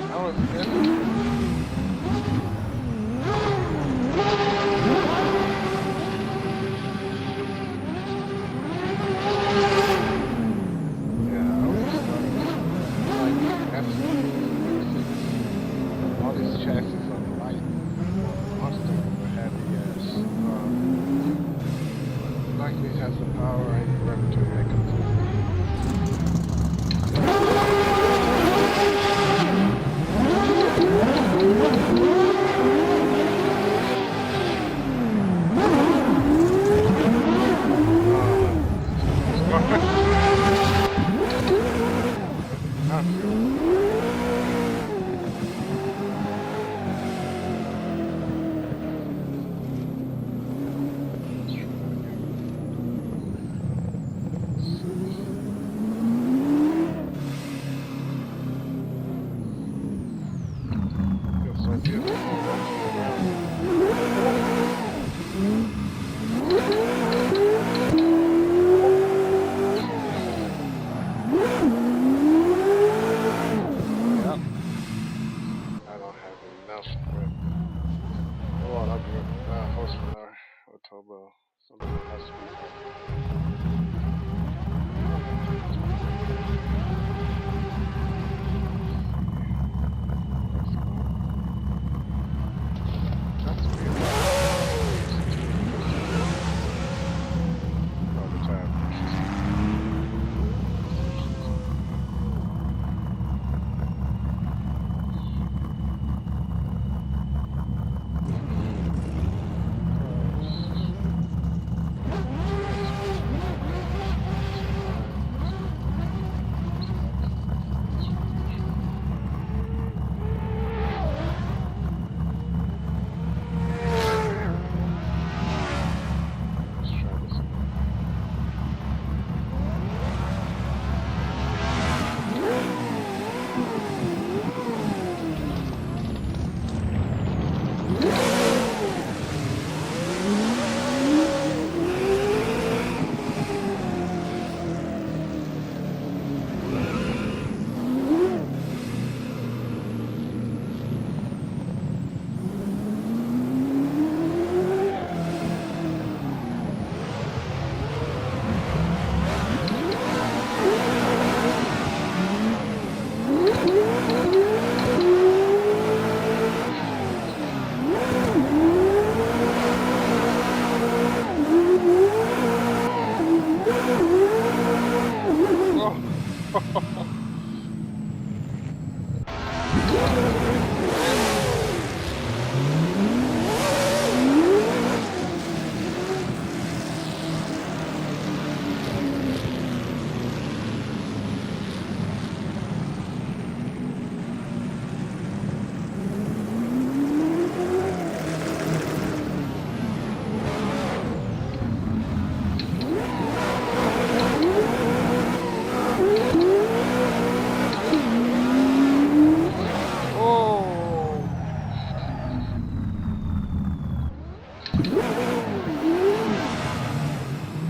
That was good. Yeah, I was starting to like F6, all these chassis are light, monster heavy, yes. Luckily it has the power and gravity mechanism. Horsepower or turbo. Something that has to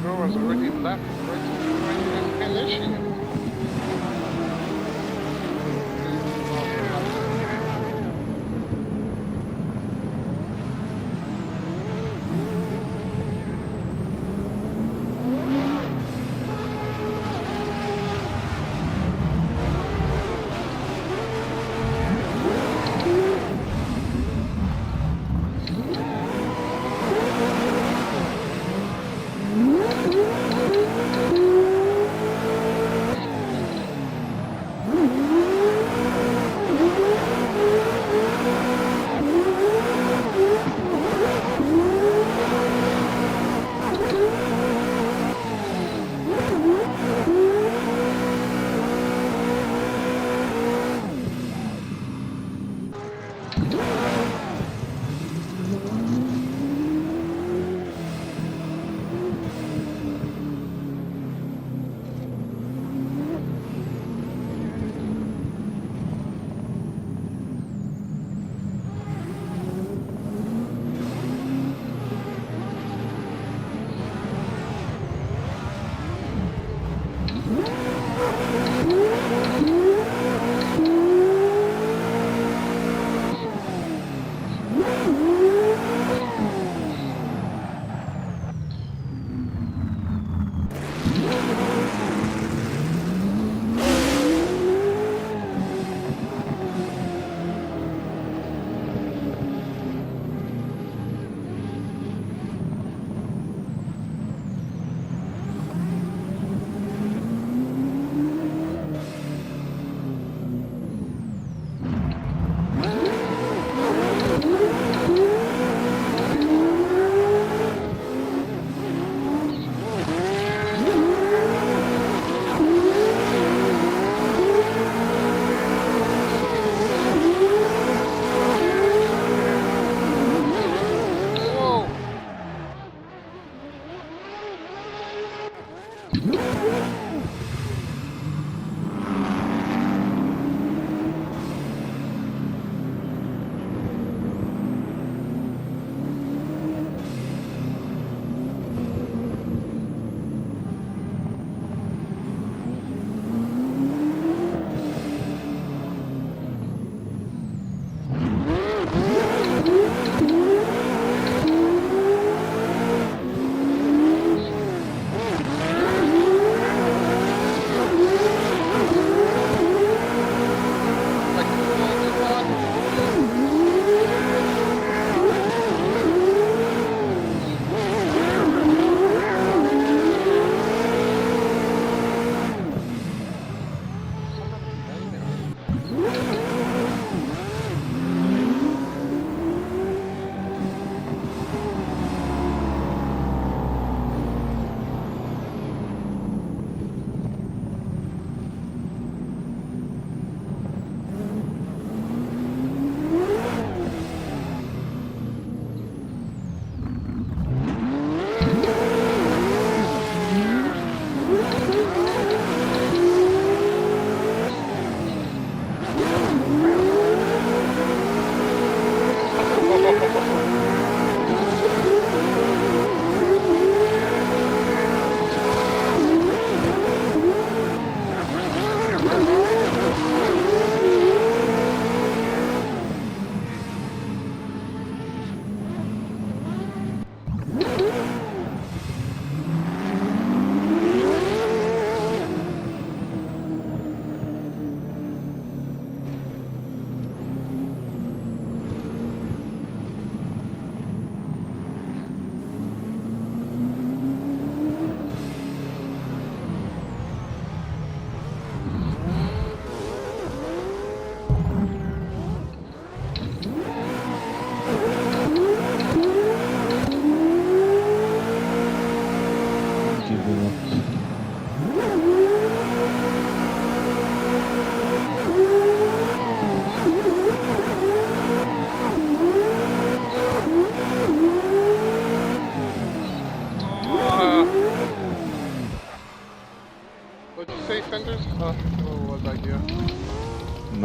girl was already left, already finishing it.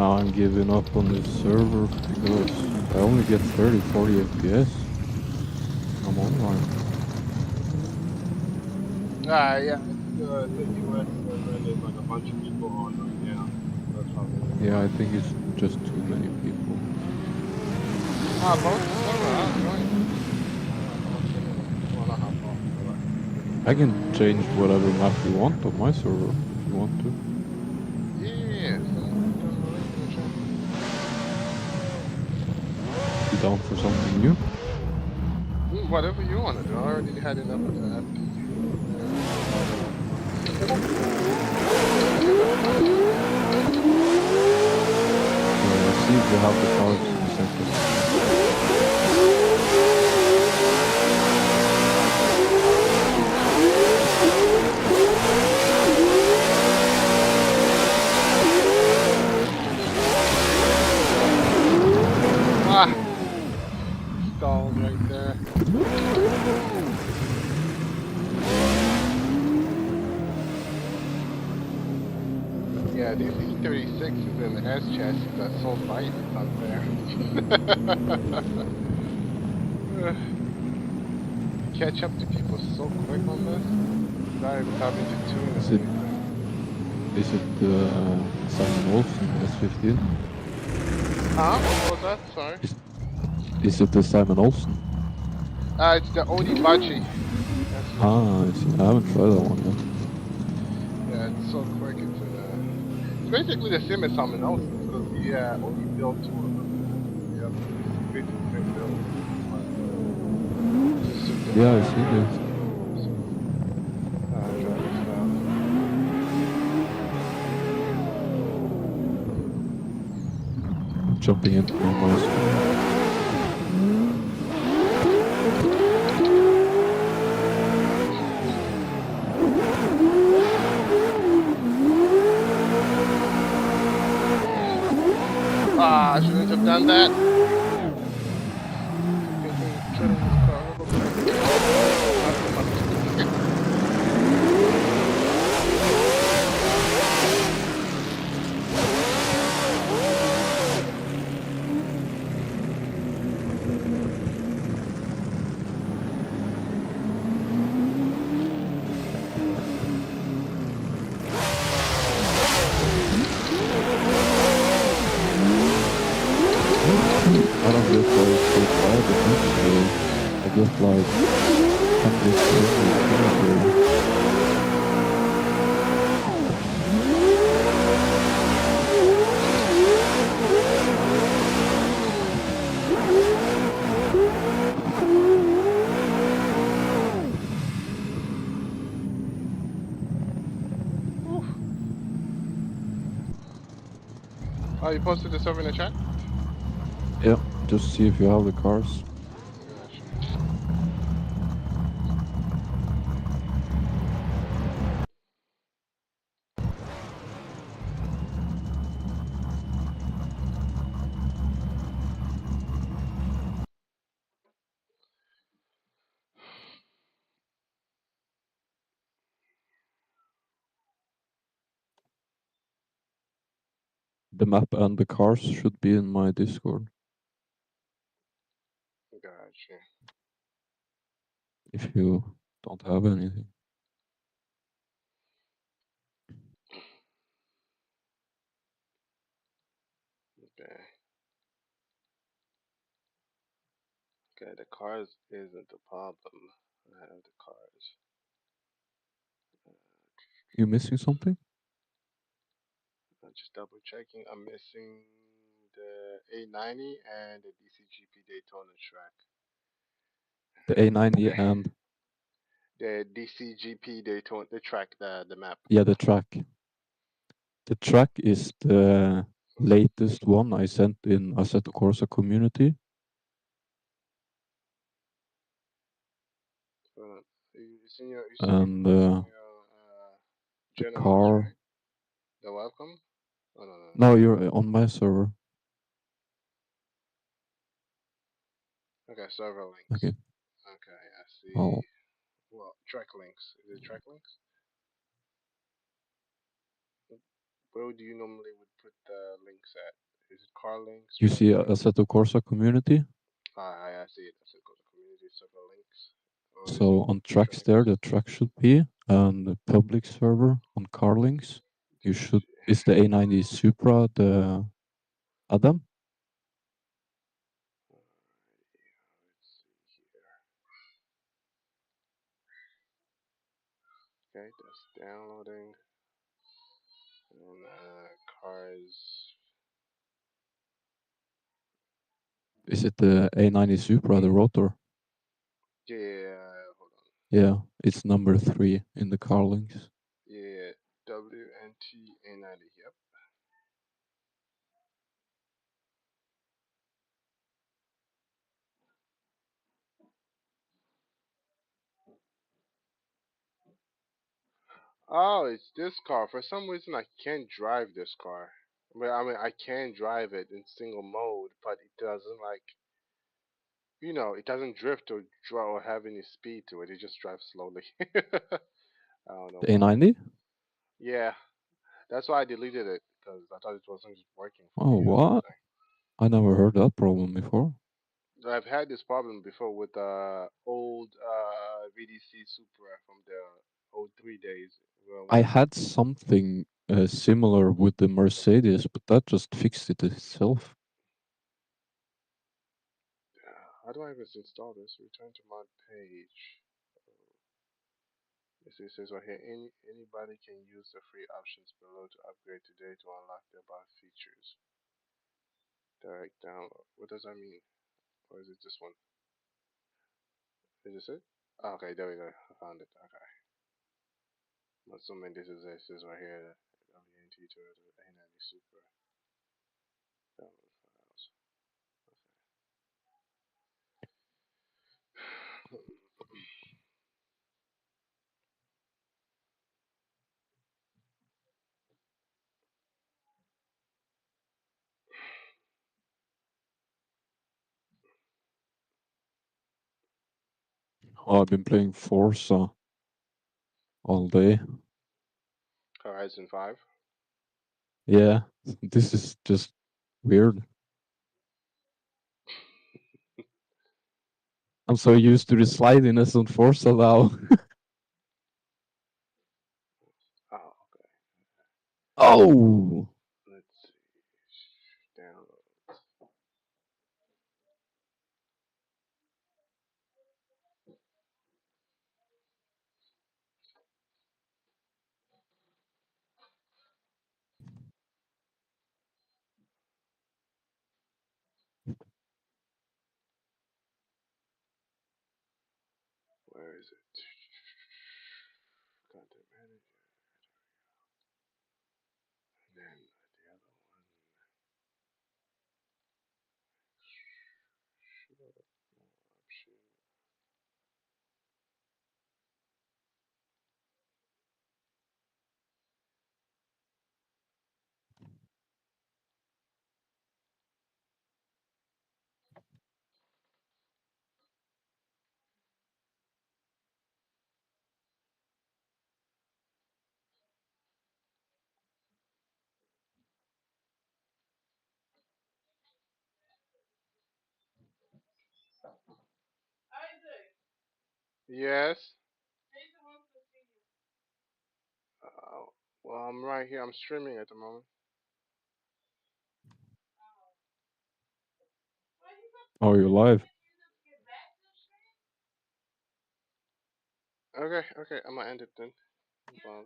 now I'm giving up on this server because I only get 30-40 FPS. I'm online.
Yeah, it's a US server and there's like a bunch of people on right now. That's probably
Yeah,
why.
I think it's just too many people.
Both the server, I'll join. Well, not hop off, but
I can change whatever map you want on my server if you want to.
yeah, send the link in the chat.
You down for something new?
Whatever you want to do. I already had enough of the FPV.
Let's see if you have the cards in a second.
Stalled right there. Yeah, these E36s and the S chassis are so light, it's unfair. You catch up to people so quick on this without even having to tune or anything.
Is it the Simon Olsen S15?
What was that? Sorry.
Is it the Simon Olsen?
It's the Odi Bachi.
Ah, I see. I haven't tried that one yet.
Yeah, it's so quick. It's basically the same as Simon Olsen's because he only built two of them. Yep, it's basically the same build.
Yeah, I seen it.
Driving style.
Jumping into my screen.
I shouldn't have done that.
I don't get like so private necessarily. I get like 100
Oh, you posted this over in the chat?
Yeah, just see if you have the cars. The map and the cars should be in my Discord.
Gotcha.
If you don't have anything.
Okay. Okay, the cars isn't the problem. I have the cars.
You missing something?
I'm just double checking. I'm missing the A90 and the DCGP Daytona track.
The A90 and
The DCGP Daytona, the track, the map.
yeah, the track. The track is the latest one I sent in Assetto Corsa community.
It's in your,
And
the general ones,
car.
right? The welcome? Oh, no.
No, you're on my server.
Okay, server links.
Okay.
Okay, I see.
Oh.
Well, track links. Is it track links? Where do you normally would put the links at? Is it car links
You
or
see Assetto Corsa community?
I see it. I see it. Go to community server links. Or is it
So on tracks there, the track should be on the public server on car links. You should is the A90 Supra the Adam?
okay? That's downloading. And cars.
Is it the A90 Supra, the rotor?
Yeah, hold on.
Yeah, it's number 3 in the car links.
Yeah, WNT90. Yep. Oh, it's this car. For some reason, I can't drive this car. I mean, I can drive it in single mode, but it doesn't like, it doesn't drift or draw or have any speed to it. It just drives slowly. I don't know
The
why.
A90?
Yeah, that's why I deleted it because I thought it wasn't working for
Oh,
me or
what?
something.
I never heard that problem before.
I've had this problem before with old VDC Supra from the old 3 days.
I
When
had something similar with the Mercedes, but that just fixed it itself.
how do I even install this? Return to mod page. It says right here, anybody can use the free options below to upgrade today to unlock the above features. Direct download. What does that mean? Or is it this one? Is this it? Oh, okay, there we go. I found it. Okay. I'm assuming this is right here. WNT to the A90 Super. Download files.
Oh, I've been playing Forza all day.
Horizon 5.
Yeah, this is just weird. I'm so used to the slidiness on Forza now.
Oh, okay.
Oh!
Let's see. Download. Where is it? Content manager. And then the other one. Show more option. Yes. Uh, well, I'm right here. I'm streaming at the moment.
Oh, you're live.
Okay, okay. I'm gonna end it then. Well,